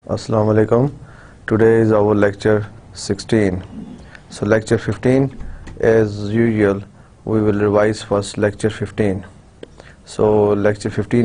Assalamu alaikum. Today is our lecture 16. So lecture 15, as usual, we will revise first lecture 15. So lecture 15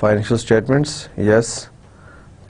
Financial statements, yes.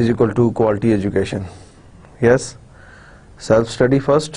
is equal to quality education. Yes, self study first.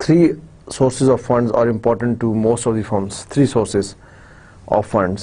3 sources of funds are important to most of the firms. 3 sources of funds.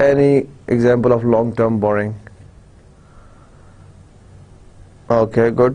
Any example of long-term borrowing? Okay, good.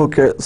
Okay,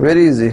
Very easy.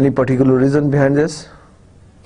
Any particular reason behind this?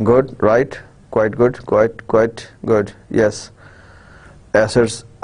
Good, right, quite good, quite good. Yes, assets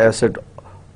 asset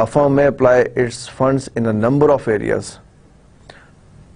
A firm may apply its funds in a number of areas.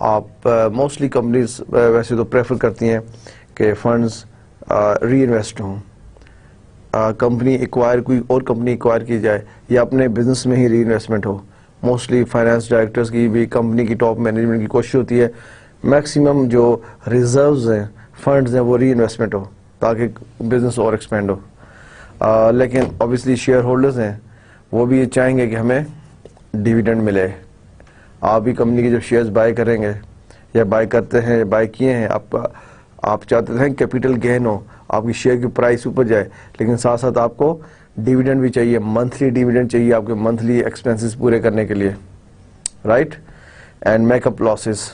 آپ mostly companies ویسے تو prefer کرتی ہیں کہ funds ری invest ہوں, company acquire, کوئی اور company acquire کی جائے یا اپنے بزنس میں ہی ری انویسٹمنٹ ہو. موسٹلی فائنانس ڈائریکٹرز کی بھی, کمپنی کی ٹاپ مینجمنٹ کی کوشش ہوتی ہے میکسیمم جو ریزروز ہیں, فنڈز ہیں, وہ ری انویسٹمنٹ ہو تاکہ بزنس اور ایکسپینڈ ہو. لیکن اوبیسلی شیئر ہولڈرز ہیں وہ بھی چاہیں گے کہ ہمیں ڈیویڈنڈ ملے. آپ بھی کمپنی کے جو شیئرز بائی کریں گے یا بائی کرتے ہیں, بائی کیے ہیں, آپ چاہتے ہیں کیپٹل گین ہو, آپ کی شیئر کی پرائس اوپر جائے, لیکن ساتھ ساتھ آپ کو ڈیویڈنڈ بھی چاہیے, منتھلی ڈیویڈنڈ چاہیے آپ کے منتھلی ایکسپینسز پورے کرنے کے لیے, right. And make up losses,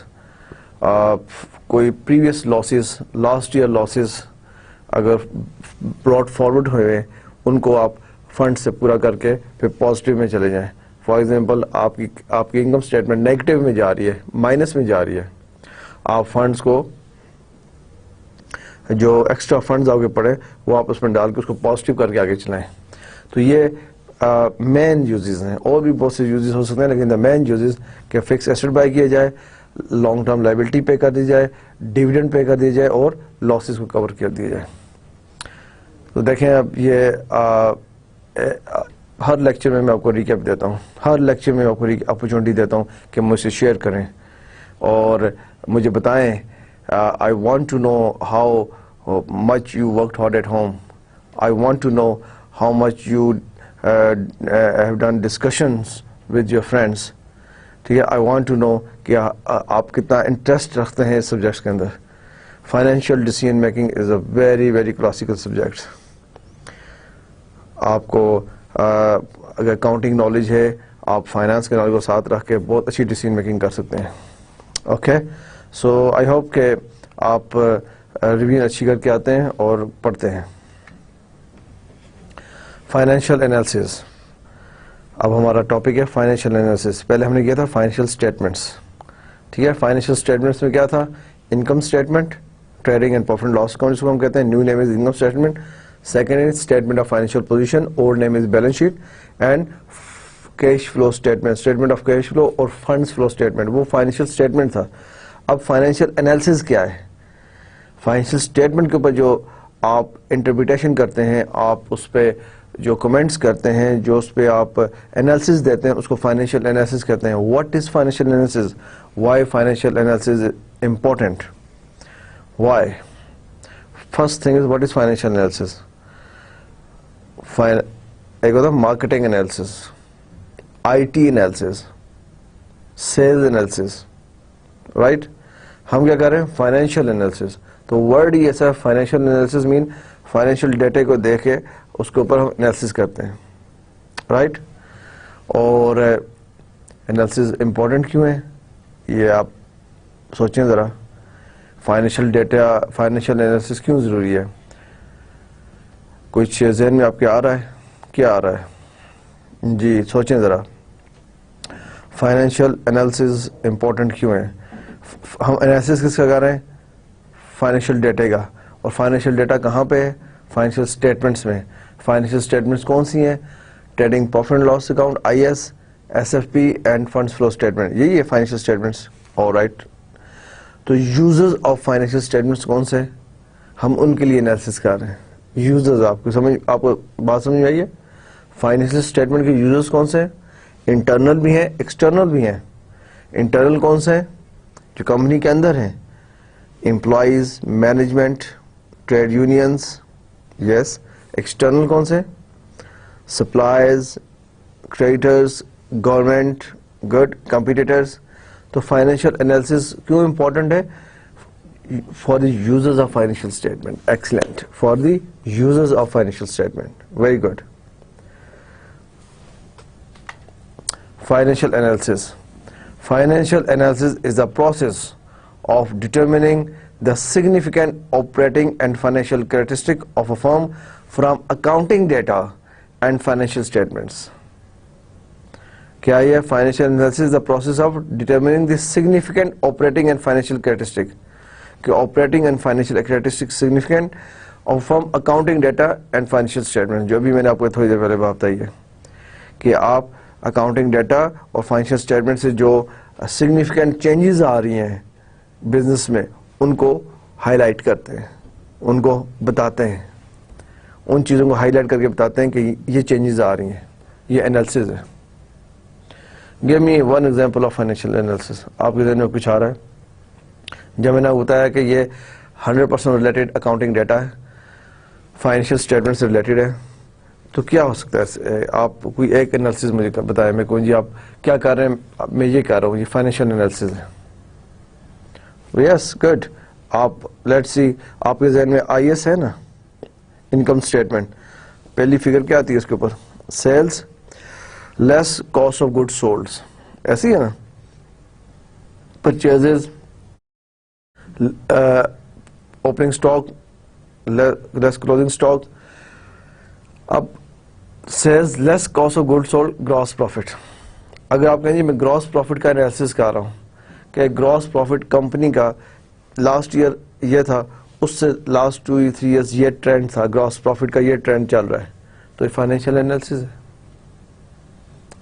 کوئی previous losses, last year losses اگر بروٹ فارورڈ ہوئے ان کو آپ فنڈ سے پورا کر کے پھر پازیٹیو میں چلے جائیں. فار ایگزامپل آپ کی انکم اسٹیٹمنٹ نیگیٹو میں جا رہی ہے, مائنس میں جا رہی ہے, آپ فنڈز کو جو ایکسٹرا فنڈز آگے پڑے وہ آپ اس میں ڈال کے اس کو پازیٹیو کر کے آگے چلائیں. تو یہ مین یوزز ہیں, اور بھی بہت سے یوزز ہو سکتے ہیں, لیکن دا مین یوزز کہ فکس ایسٹ بائی کیا جائے, لانگ ٹرم لائبلٹی پے کر دی جائے, ڈیویڈنڈ پے کر دی جائے اور لاسز کو کور کر دیا جائے. تو دیکھیں اب یہ ہر لیکچر میں آپ کو ریکیپ دیتا ہوں, ہر لیکچر میں آپ کو اپرچونٹی دیتا ہوں کہ مجھ سے شیئر کریں اور مجھے بتائیں. I want to know how much you worked hard at home. I want to know how much you have done discussions with your friends. ٹھیک ہے, I want to know کہ آپ کتنا انٹرسٹ رکھتے ہیں اس سبجیکٹس کے اندر. Financial decision making is a very very classical subject. آپ کو اگر اکاؤنٹنگ نالج ہے, آپ فائنانس کے نالج کو ساتھ رکھ کے بہت اچھی ڈیسیژن میکنگ کر سکتے ہیں. اوکے, سو آئی ہوپ کہ آپ ریویژن اچھی کر کے آتے ہیں اور پڑھتے ہیں. فائنینشیل انالیسز, اب ہمارا ٹاپک ہے فائنینشیل انالیسز. پہلے ہم نے کیا تھا فائنینشیل اسٹیٹمنٹس. ٹھیک ہے, فائنینشیل اسٹیٹمنٹس میں کیا تھا, income statement, trading and profit and loss account جس کو ہم کہتے ہیں, new name is income statement. Second is statement of financial position, old name is balance sheet. And cash flow statement, statement of cash flow اور funds flow statement, وہ financial statement تھا. اب financial analysis کیا ہے, financial statement کے اوپر جو آپ انٹرپریٹیشن کرتے ہیں, آپ اس پہ جو کمنٹس کرتے ہیں, جو اس پہ آپ انالیسز دیتے ہیں, اس کو فائنینشیل انالیسز کہتے ہیں. What is financial analysis, why financial analysis important, why. First thing is what is financial analysis. ایک ہوتا ہے marketing analysis, I T analysis, sales analysis, right. ہم کیا کر رہے ہیں, فائنینشیل انالیسز. تو ورڈ ہی ایسا ہے, فائنینشیل انالیسز مین فائنینشیل ڈیٹا کو دیکھ کے اس کے اوپر ہم انالیسز کرتے ہیں, رائٹ. اور انالیسز امپورٹنٹ کیوں ہے یہ آپ سوچیں ذرا. فائنینشیل ڈیٹا, فائنینشیل انالیسز کیوں ضروری ہے؟ کچھ ذہن میں آپ کے آ رہا ہے, کیا آ رہا ہے؟ جی سوچیں ذرا, فائنینشیل انالیسز امپورٹنٹ کیوں ہے؟ ہم انالیسز کس کا کر رہے ہیں, فائنینشیل ڈیٹا کا. اور فائنینشیل ڈیٹا کہاں پہ ہے, فائنینشیل اسٹیٹمنٹس میں. فائنینشیل اسٹیٹمنٹس کون سی ہیں, trading profit and loss account, I S, S F P and funds flow statement, یہی ہے فائنینشیل اسٹیٹمنٹس. اور رائٹ, تو یوزرز آف فائنینشیل اسٹیٹمنٹس کون سے, ہم ان کے لیے انالیسز کر رہے ہیں. یوزرز, آپ کو بات سمجھ میں آئی ہے؟ فائنینشیل اسٹیٹمنٹ کے یوزرز کون سے ہیں, انٹرنل بھی ہیں, ایکسٹرنل بھی ہیں. انٹرنل کون سے ہیں, جو کمپنی کے اندر ہیں, امپلائیز, مینجمنٹ, ٹریڈ یونینز, یس. ایکسٹرنل کون سے, suppliers, creditors, government, good, competitors. تو فائنینشیل انالیسز کیوں امپورٹنٹ ہے؟ For the users of financial statement. Excellent, for the users of financial statement, very good. Financial analysis. Financial analysis is the process of determining the significant operating and financial characteristic of a firm from accounting data and financial statements. کیا یہ financial analysis is the process of determining the significant operating and financial characteristic, کہ operating and financial characteristic significant of firm accounting data and financial statements, جو بھی میں نے آپ کو تھوڑی دیر پہلے بات بتائی ہے کہ آپ اکاؤنٹنگ ڈیٹا اور فائنینشیل اسٹیٹمنٹ سے جو سگنیفیکنٹ چینجز آ رہی ہیں بزنس میں ان کو ہائی لائٹ کرتے ہیں, ان کو بتاتے ہیں, ان چیزوں کو ہائی لائٹ کر کے بتاتے ہیں کہ یہ چینجز آ رہی ہیں. یہ انالیسز ہے. Give me one example of financial analysis. آپ کے ذہن میں کچھ آ رہا ہے؟ جب میں نے بتایا کہ یہ 100% ریلیٹڈ اکاؤنٹنگ ڈیٹا ہے, فائنینشیل اسٹیٹمنٹ سے ریلیٹڈ ہے, تو کیا ہو سکتا ہے؟ آپ کوئی ایک انالیسز مجھے بتائیں. میں کہوں جی آپ کیا کر رہے ہیں؟ میں یہ کر رہا ہوں, یہ فائنینشیل انالیسز ہے. Yes good. آپ لیٹ سی, آپ کے ذہن میں آئی ایس ہے نا, انکم اسٹیٹمنٹ. پہلی فگر کیا آتی ہے اس کے اوپر؟ Sales less cost of good sold. ایسی ہے نا. Purchases opening stock less closing stock. اب sales less cost of good sold, gross profit. اگر آپ کہیں جی میں گراس پروفٹ کا انالیسس کر رہا ہوں کہ گراس پروفٹ کمپنی کا لاسٹ ایئر یہ تھا, اس سے لاسٹ 2-3 ایئرس یہ ٹرینڈ تھا, گراس پروفٹ کا یہ ٹرینڈ چل رہا ہے, تو یہ فائنینشیل انالیسس ہے.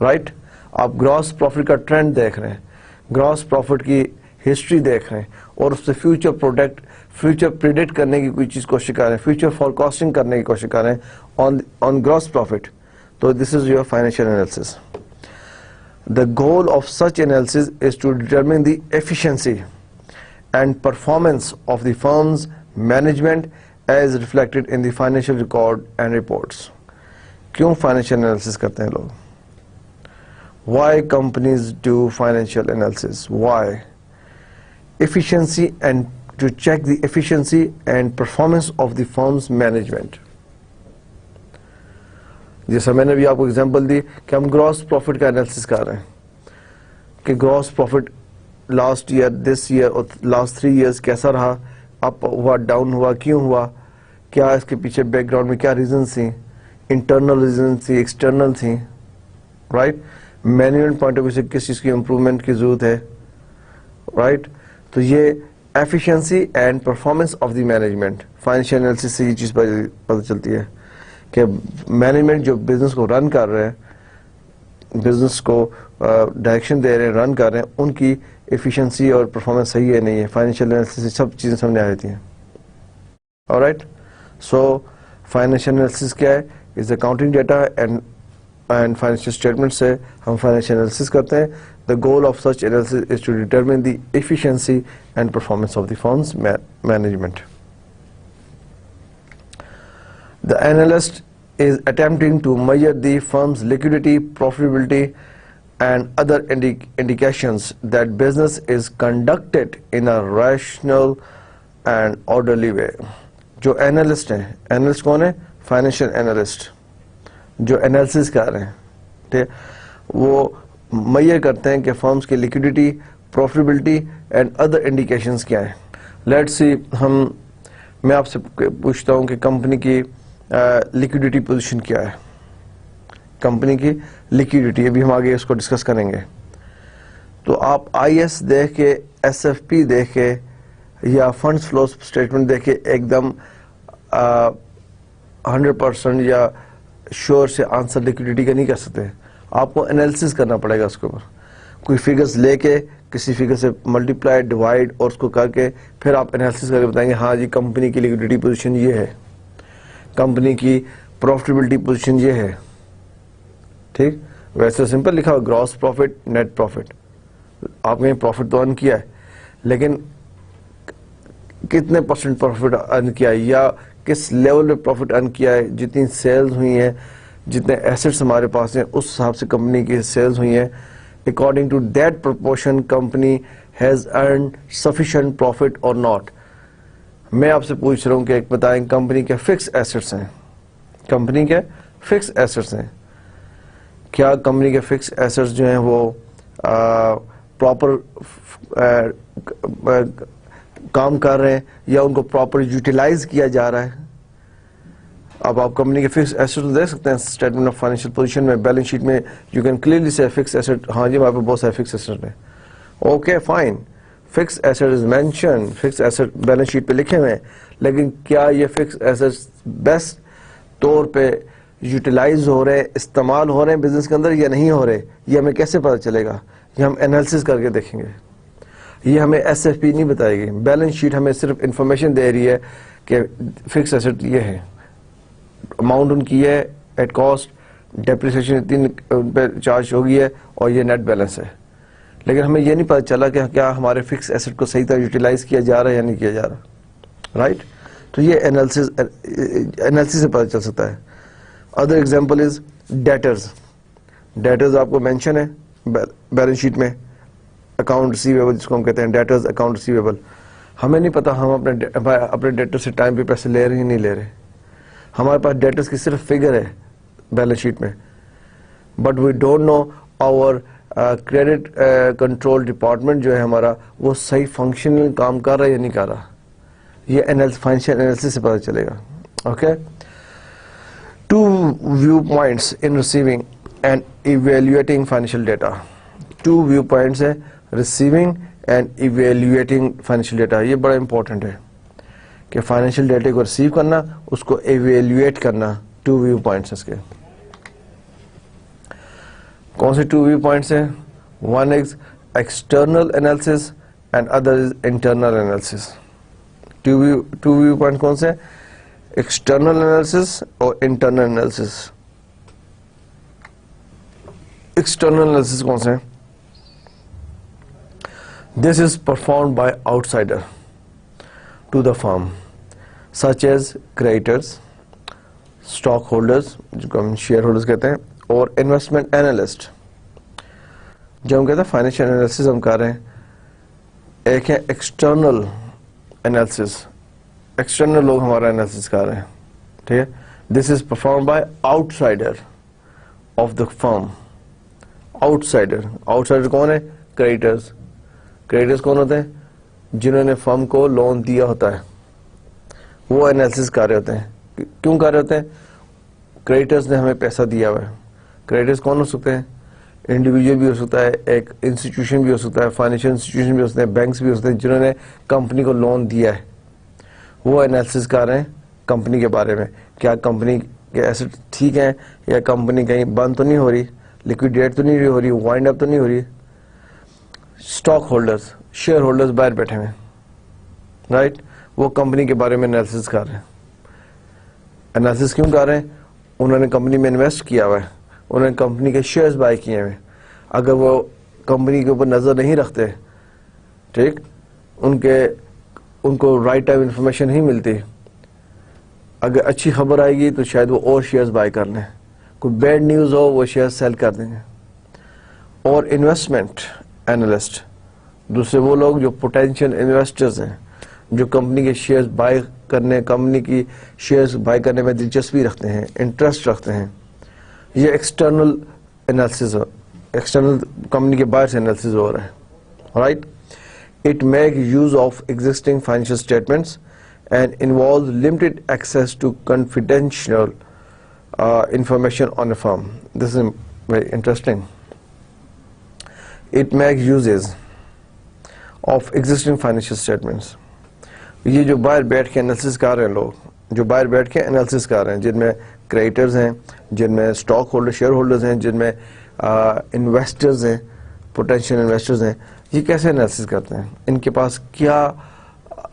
رائٹ. آپ گراس پروفٹ کا ٹرینڈ دیکھ رہے ہیں, گراس پروفٹ کی ہسٹری دیکھ رہے ہیں, اور اس سے فیوچر پریڈکٹ کرنے کی کوئی چیز کوشش کر رہے ہیں, فیوچر فور کاسٹنگ کرنے کی کوشش کر رہے ہیں آن گراس پروفٹ. تو this is your financial analysis. The goal of such analysis is to determine the efficiency and performance of the firm's management as reflected in the financial record and reports. کیوں financial analysis کرتے ہیں لوگ؟ Why companies do financial analysis? Why? Efficiency and to check the efficiency and performance of the firm's management. جیسا میں نے بھی آپ کو اگزامپل دی کہ ہم گراس پروفٹ کا انالیسس کر رہے ہیں کہ gross profit last year, this year اور لاسٹ 3 ایئرس کیسا رہا, اپ ہوا, ڈاؤن ہوا, کیوں ہوا, کیا اس کے پیچھے بیک گراؤنڈ میں کیا ریزنس تھیں, انٹرنل ریزنس تھی, ایکسٹرنل تھیں. Right. Management point of view سے کس چیز کی امپروومنٹ کی ضرورت ہے. رائٹ. تو یہ efficiency and performance of the management, financial analysis سے یہ چیز پتہ چلتی ہے کہ مینجمنٹ جو بزنس کو رن کر رہے ہیں, بزنس کو ڈائریکشن دے رہے ہیں, رن کر رہے ہیں, ان کی ایفیشنسی اور پرفارمنس صحیح ہے نہیں ہے. فائنینشیل انالیسس سے سب چیزیں سامنے آ جاتی ہیں. آلرائٹ. سو فائنینشیل انالیسس کیا ہے؟ Is accounting data and financial statement سے ہم فائنینشیل انالیسس کرتے ہیں. The goal of such analysis is to determine the efficiency and performance of the firm's management. The analyst is attempting to measure the firm's liquidity, profitability, and other indications that business is conducted in a rational and orderly way. جو analyst ہیں, analyst کون ہے؟ financial analyst, جو analysis کر رہے ہیں, ٹھیک ہے, وہ measure کرتے ہیں کہ firms کی liquidity, profitability and other indications کیا ہیں. Let's see, میں آپ سے پوچھتا ہوں کہ کمپنی کی لیکوڈیٹی پوزیشن کیا ہے. کمپنی کی لیکوڈیٹی, ابھی ہم آگے اس کو ڈسکس کریں گے. تو آپ آئی ایس دیکھ کے, ایس ایف پی دیکھ کے یا فنڈس فلو اسٹیٹمنٹ دیکھ کے ایک دم 100% یا شور سے آنسر لیکوڈیٹی کا نہیں کر سکتے. آپ کو انالیسس کرنا پڑے گا اس کے اوپر. کوئی فگرز لے کے, کسی فگر سے ملٹیپلائی, ڈیوائڈ اور اس کو کر کے پھر آپ انالیسس کر کے بتائیں گے ہاں جی کمپنی کی لیکوڈیٹی پوزیشن یہ ہے, کمپنی کی پروفٹیبلٹی پوزیشن یہ ہے. ٹھیک. ویسے سمپل لکھا ہوا گراس پروفٹ, نیٹ پروفٹ. آپ نے پروفٹ تو ارن کیا ہے, لیکن کتنے پرسنٹ پروفٹ ارن کیا ہے یا کس لیول پہ پروفٹ ارن کیا ہے, جتنی سیلز ہوئی ہیں, جتنے ایسٹس ہمارے پاس ہیں اس حساب سے کمپنی کی سیلز ہوئی ہیں. According to that proportion company has earned sufficient profit اور ناٹ. میں آپ سے پوچھ رہا ہوں کہ ایک بتائیں کمپنی کے فکس ایسٹس ہیں, کمپنی کے فکس ایسٹس ہیں, کیا کمپنی کے فکس ایسٹس جو ہیں وہ پراپر کام کر رہے ہیں یا ان کو پراپر یوٹیلائز کیا جا رہا ہے. اب آپ کمپنی کے فکس ایسٹ دیکھ سکتے ہیں اسٹیٹمنٹ آف فائنینشیل پوزیشن میں, بیلنس شیٹ میں یو کین کلیئرلی سے فکس ایسٹ. ہاں جی ہمارے پاس بہت سارے فکس ایسٹ ہیں. Okay fine, fix asset is mention, fix asset balance sheet پہ لکھے ہوئے ہیں, لیکن کیا یہ فکس ایسٹ بیسٹ طور پہ یوٹیلائز ہو رہے ہیں, استعمال ہو رہے ہیں بزنس کے اندر یا نہیں ہو رہے, یہ ہمیں کیسے پتہ چلے گا؟ یہ ہم انالیسس کر کے دیکھیں گے. یہ ہمیں ایس ایف پی نہیں بتائے گی. بیلنس شیٹ ہمیں صرف انفارمیشن دے رہی ہے کہ فکس ایسٹ یہ ہے, اماؤنٹ ان کی ہے ایٹ کاسٹ, ڈیپریسیشن اتنی پہ چارج ہو گئی ہے, اور یہ نیٹ بیلنس ہے. لیکن ہمیں یہ نہیں پتہ چلا کہ کیا ہمارے فکس ایسٹ کو صحیح طرح یوٹیلائز کیا جا رہا ہے یا نہیں کیا جا رہا, رائٹ. تو یہ انالیسس سے پتہ چل سکتا ہے. Other example is debtors. Debtors آپ کو مینشن ہے بیلنس شیٹ میں, اکاؤنٹ ریسیویبل جس کو ہم کہتے ہیں, ڈیٹرز اکاؤنٹ ریسیویبل. ہمیں نہیں پتا ہم اپنے ڈیٹر سے ٹائم پہ پیسے لے رہے ہیں نہیں لے رہے. ہمارے پاس ڈیٹرز کی صرف فگر ہے بیلنس شیٹ میں, but we don't know our credit control department جو ہے ہمارا, وہ صحیح فنکشنل کام کر رہا ہے یا نہیں کر رہا. یہ فائنینشیل انالیسس سے پتہ چلے گا. Okay. 2 view points in receiving and evaluating financial data. 2 view points ہے receiving and evaluating financial data. یہ بڑا امپورٹنٹ ہے کہ فائنینشیل ڈیٹا کو ریسیو کرنا, اس کو ایویلویٹ کرنا. 2 view points اس کے. کون سے 2 view points ہیں؟ One is external analysis and other is internal analysis. 2 view points کون سے؟ ایکسٹرنل انالیسس اور انٹرنل انالیسس. ایکسٹرنل انالیسس کون سے؟ This is performed by outsider to the firm such as creditors, stockholders جن کو ہم share holders کہتے ہیں, اور انویسٹمنٹ اینالسٹ. جو ہم کہتے ہیں فائنینشیل انالیسس ہم کر رہے ہیں. ایک ہے ایکسٹرنل انالیسس, ایکسٹرنل لوگ ہمارا انالیسس کر رہے ہیں, ٹھیک ہے. This is perform by outsider of the firm. Outsider کون ہے؟ کریڈیٹرز. کریڈیٹرز کون ہوتے ہیں؟ جنہوں نے فرم کو لون دیا ہوتا ہے, وہ انالیسس کر رہے ہوتے ہیں. کیوں کر رہے ہوتے ہیں؟ کریڈیٹرز نے ہمیں پیسہ دیا ہوا ہے. کریڈیٹرز کون ہو سکتے ہیں؟ انڈیویجول بھی ہو سکتا ہے, ایک انسٹیٹیوشن بھی ہو سکتا ہے, فائنینشیل انسٹیٹیوشن بھی ہو سکتے ہیں, بینکس بھی ہو سکتے ہیں جنہوں نے کمپنی کو لون دیا ہے. وہ انالیسس کر رہے ہیں کمپنی کے بارے میں, کیا کمپنی کے ایسٹ ٹھیک ہیں, یا کمپنی کہیں بند تو نہیں ہو رہی, لیکویڈیٹ تو نہیں ہو رہی, وائنڈ اپ تو نہیں ہو رہی. اسٹاک ہولڈرز, شیئر ہولڈرز باہر بیٹھے ہوئے, رائٹ, وہ کمپنی کے بارے میں انالیسس کر رہے ہیں. انالیسس کیوں کر رہے ہیں؟ انہوں نے کمپنی میں انویسٹ کیا ہوا ہے, انہوں نے کمپنی کے شیئرز بائی کیے ہوئے. اگر وہ کمپنی کے اوپر نظر نہیں رکھتے, ٹھیک, ان کو رائٹ ٹائم انفارمیشن نہیں ملتی, اگر اچھی خبر آئے گی تو شاید وہ اور شیئرز بائی کر لیں, کوئی بیڈ نیوز ہو وہ شیئر سیل کر دیں گے. اور انویسٹمنٹ اینالسٹ, دوسرے وہ لوگ جو پوٹینشیل انویسٹرز ہیں, جو کمپنی کے شیئرز بائی کرنے, کمپنی کی شیئرز بائی کرنے میں دلچسپی رکھتے ہیں, انٹرسٹ رکھتے ہیں. یہ ایکسٹرنل انالیسس, ایکسٹرنل کمپنی کے باہر سے انالیسس ہو رہا ہے, right. It makes use of existing financial statements and involves limited access to confidential information on a firm. This is very interesting. It makes uses of existing financial statements. یہ جو باہر بیٹھ کے انالیسس کر رہے ہیں لوگ, جو باہر بیٹھ کے انالیسس کر رہے ہیں, جن میں کریڈیٹرز ہیں, جن میں اسٹاک ہولڈر شیئر ہولڈرز ہیں, جن میں انویسٹرز ہیں, پوٹینشیل انویسٹرز ہیں, یہ کیسے انالیسس کرتے ہیں؟ ان کے پاس کیا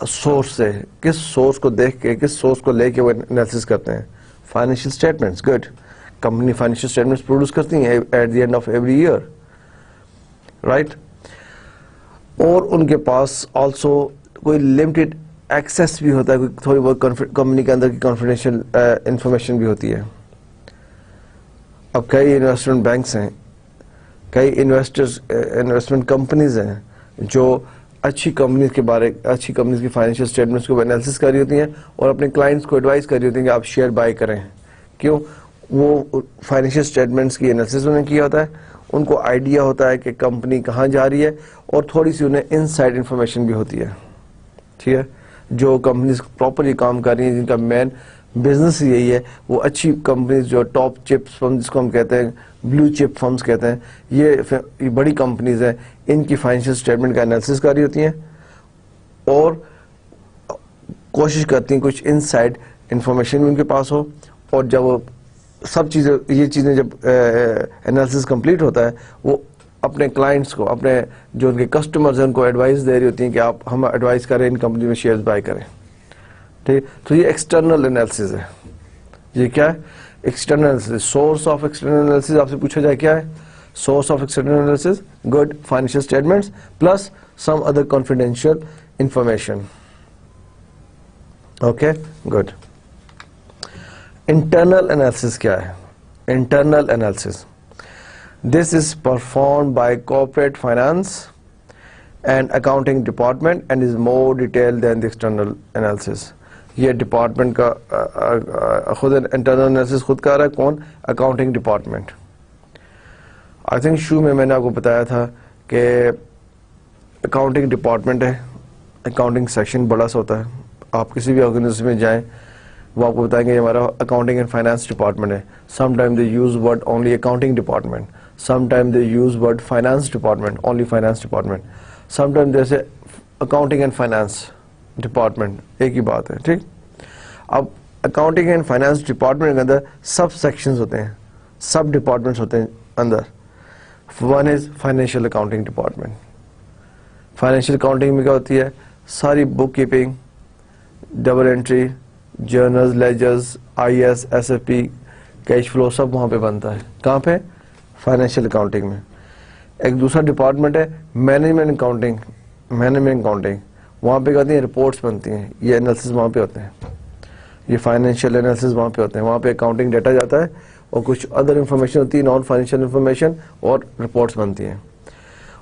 سورس ہے, کس سورس کو دیکھ کے, کس سورس کو لے کے وہ انالیسس کرتے ہیں؟ Financial statements. Good. Company financial statements produce کرتی ہیں at the end of every year, right. اور ان کے پاس آلسو کوئی لمیٹڈ ایکسیس بھی ہوتا ہے, کوئی تھوڑی بہت کمپنی کے اندر کی کانفیڈینشیل انفارمیشن بھی ہوتی ہے. اب کئی انویسٹمنٹ بینکس ہیں, کئی انویسٹمنٹ کمپنیز ہیں جو اچھی کمپنیز کی فائنینشیل اسٹیٹمنٹس کو انالیسس کر رہی ہوتی ہیں اور اپنے کلائنٹس کو ایڈوائز کر رہی ہوتی ہیں کہ آپ شیئر بائی کریں. کیوں؟ وہ فائنینشیل اسٹیٹمنٹس کی انالیسس انہوں نے کیا ہوتا ہے, ان کو آئیڈیا ہوتا ہے کہ کمپنی کہاں جا رہی ہے, اور تھوڑی سی انہیں ان سائڈ انفارمیشن بھی ہوتی ہے, ٹھیک ہے. جو کمپنیز پراپرلی کام کر رہی ہیں, جن کا مین بزنس یہی ہے, وہ اچھی کمپنیز جو ٹاپ چپس فرم جس کو ہم کہتے ہیں, بلو چپ فرمز کہتے ہیں, یہ بڑی کمپنیز ہیں, ان کی فائنینشیل اسٹیٹمنٹ کا انالیسس کر رہی ہوتی ہیں اور کوشش کرتی ہیں کچھ ان سائڈ انفارمیشن بھی ان کے پاس ہو. اور جب وہ سب چیزیں, یہ چیزیں جب انالیسس کمپلیٹ ہوتا ہے, وہ اپنے کلائنٹس کو, اپنے جو ان کے کسٹمرز ہیں ان کو ایڈوائز دے رہی ہوتی ہیں کہ آپ ہم ایڈوائز کریں ان کمپنی میں شیئرز بائی کریں. ٹھیک, تو یہ ایکسٹرنل انالیسز ہے. یہ کیا ہے؟ External analysis. Source of external analysis آپ سے پوچھا جائے کیا ہے؟ Source of external analysis, good financial statements plus some other confidential information. Okay, good. Internal analysis کیا ہے؟ Internal analysis, this is performed by corporate finance and accounting department and is more detailed than the external analysis. یہ department کا خود internal analysis خود کر رہا ہے. کون؟ Accounting department. آئی تھنک شو میں نے آپ کو بتایا تھا کہ اکاؤنٹنگ ڈپارٹمنٹ ہے, اکاؤنٹنگ سیکشن بڑا سا ہوتا ہے. آپ کسی بھی آرگنائزیشن میں جائیں وہ آپ کو بتائیں گے یہ ہمارا اکاؤنٹنگ اینڈ فائنانس ڈپارٹمنٹ ہے. Some time they use word only accounting department, sometimes they use word finance department, only finance department, sometimes they say accounting and finance department. ایک ہی بات ہے. ٹھیک, اب اکاؤنٹنگ اینڈ فائنانس ڈپارٹمنٹ کے اندر سب sections ہوتے ہیں, سب departments ہوتے ہیں اندر. One is financial accounting department. Financial accounting میں کیا ہوتی ہے؟ ساری bookkeeping, double entry, journals, ledgers, I S, S F P, cash flow, سب وہاں پہ بنتا ہے. کہاں پہ؟ فائنینشیل اکاؤنٹنگ میں. ایک دوسرا ڈپارٹمنٹ ہے مینجمنٹ اکاؤنٹنگ. مینجمنٹ اکاؤنٹنگ وہاں پہ کہتے ہیں رپورٹس بنتی ہیں, یہ انالیسس وہاں پہ ہوتے ہیں, یہ فائنینشیل انالیسس وہاں پہ ہوتے ہیں. وہاں پہ اکاؤنٹنگ ڈیٹا جاتا ہے اور کچھ ادر انفارمیشن ہوتی ہے, نان فائنینشیل انفارمیشن, اور رپورٹس بنتی ہیں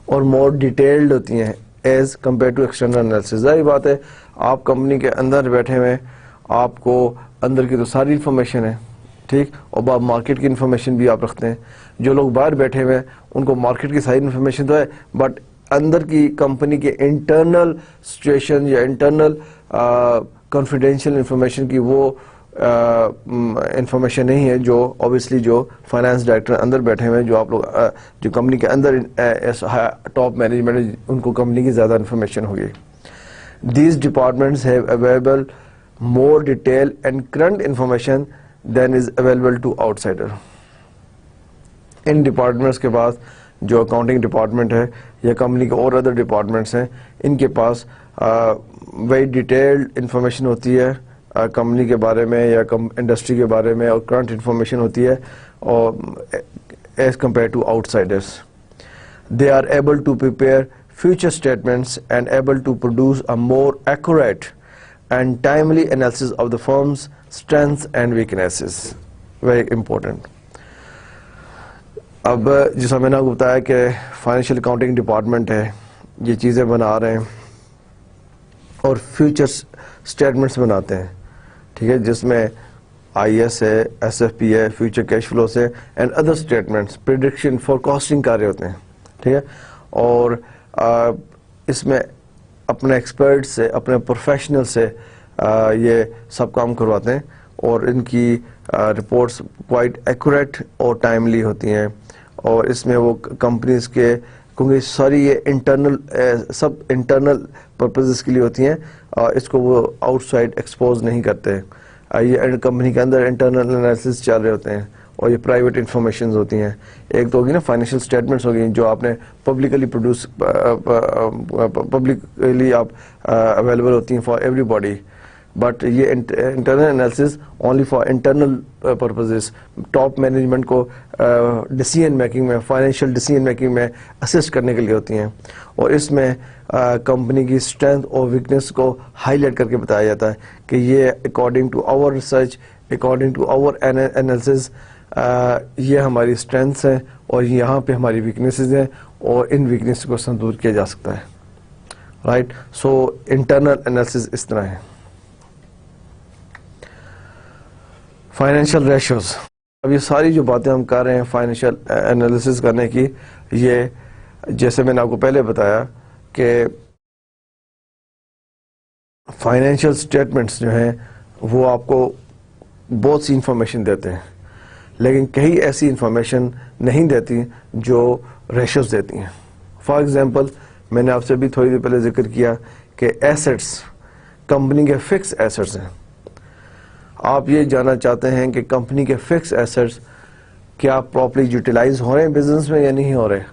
اور مور ڈیٹیلڈ ہوتی ہیں as compare to external analysis. ظاہر بات ہے آپ کمپنی کے اندر بیٹھے ہوئے, آپ کو اندر کی تو ساری انفارمیشن ہے. ٹھیک, اور مارکیٹ کی انفارمیشن بھی آپ رکھتے ہیں. جو لوگ باہر بیٹھے ہوئے ہیں ان کو مارکیٹ کی ساری انفارمیشن تو ہے, بٹ اندر کی کمپنی کے انٹرنل سچویشن یا انٹرنل کانفیڈینشیل انفارمیشن کی وہ انفارمیشن نہیں ہے جو اوبیسلی جو فائنانس ڈائریکٹر اندر بیٹھے ہوئے ہیں, جو آپ لوگ جو کمپنی کے اندر ٹاپ مینجمنٹ, ان کو کمپنی کی زیادہ انفارمیشن ہوگی. These departments have available more detail and current information than is available to outsider. ان ڈپارٹمنٹس کے پاس جو اکاؤنٹنگ ڈپارٹمنٹ ہے یا کمپنی کے اور ادر ڈپارٹمنٹس ہیں, ان کے پاس ویری ڈیٹیلڈ انفارمیشن ہوتی ہے کمپنی کے بارے میں یا انڈسٹری کے بارے میں, اور کرنٹ انفارمیشن ہوتی ہے اور as compare to outsiders. They are able to prepare future statements and able to produce a more accurate and timely analysis of the firm's strengths and weaknesses. Very important. اب جیسا میں نے آپ کو بتایا کہ فائنینشیل اکاؤنٹنگ ڈپارٹمنٹ ہے, یہ چیزیں بنا رہے ہیں اور فیوچر اسٹیٹمنٹس بناتے ہیں. ٹھیک ہے, جس میں آئی ایس ہے, ایس ایف پی ہے, فیوچر کیش فلوز ہے, and other statements, prediction, forecasting کر رہے ہوتے ہیں. ٹھیک ہے, اور اس میں اپنے ایکسپرٹ سے, اپنے پروفیشنل سے یہ سب کام کرواتے ہیں, اور ان کی رپورٹس کوائٹ ایکوریٹ اور ٹائملی ہوتی ہیں. اور اس میں وہ کمپنیز کے, کیونکہ ساری یہ انٹرنل سب انٹرنل پرپزز کے لیے ہوتی ہیں, اس کو وہ آؤٹ سائڈ ایکسپوز نہیں کرتے. یہ کمپنی کے اندر انٹرنل انالیسس چل رہے ہوتے ہیں اور یہ پرائیویٹ انفارمیشنز ہوتی ہیں. ایک تو ہوگی نا فائنینشیل اسٹیٹمنٹس ہوگی جو آپ نے پبلکلی پروڈیوس, پبلکلی آپ اویلیبل ہوتی ہیں فار ایوری باڈی. بٹ یہ internal analysis only for internal purposes, top management کو ڈیسیژن میکنگ میں, فائنینشیل ڈیسیژن میکنگ میں اسسٹ کرنے کے لیے ہوتی ہیں. اور اس میں کمپنی کی اسٹرینتھ اور ویکنیس کو ہائی لائٹ کر کے بتایا جاتا ہے کہ یہ according to our research, according to our analysis, یہ ہماری اسٹرینتھس ہیں اور یہاں پہ ہماری ویکنیسز ہیں, اور ان ویکنیس کو دور کیا جا سکتا ہے. رائٹ, سو انٹرنل انالیسس اس طرح ہے. فائنینشیل ریشوز, اب یہ ساری جو باتیں ہم کر رہے ہیں فائنینشیل انالیسس کرنے کی, یہ جیسے میں نے آپ کو پہلے بتایا کہ فائنینشیل اسٹیٹمنٹس جو ہیں وہ آپ کو بہت سی انفارمیشن دیتے ہیں, لیکن کئی ایسی انفارمیشن نہیں دیتی جو ریشوز دیتی ہیں. فار ایگزامپل میں نے آپ سے بھی تھوڑی دیر پہلے ذکر کیا کہ ایسٹس کمپنی کے فکس ایسٹس ہیں. آپ یہ جاننا چاہتے ہیں کہ کمپنی کے فکس ایسٹس کیا پراپرلی یوٹیلائز ہو رہے ہیں بزنس میں یا نہیں ہو رہے,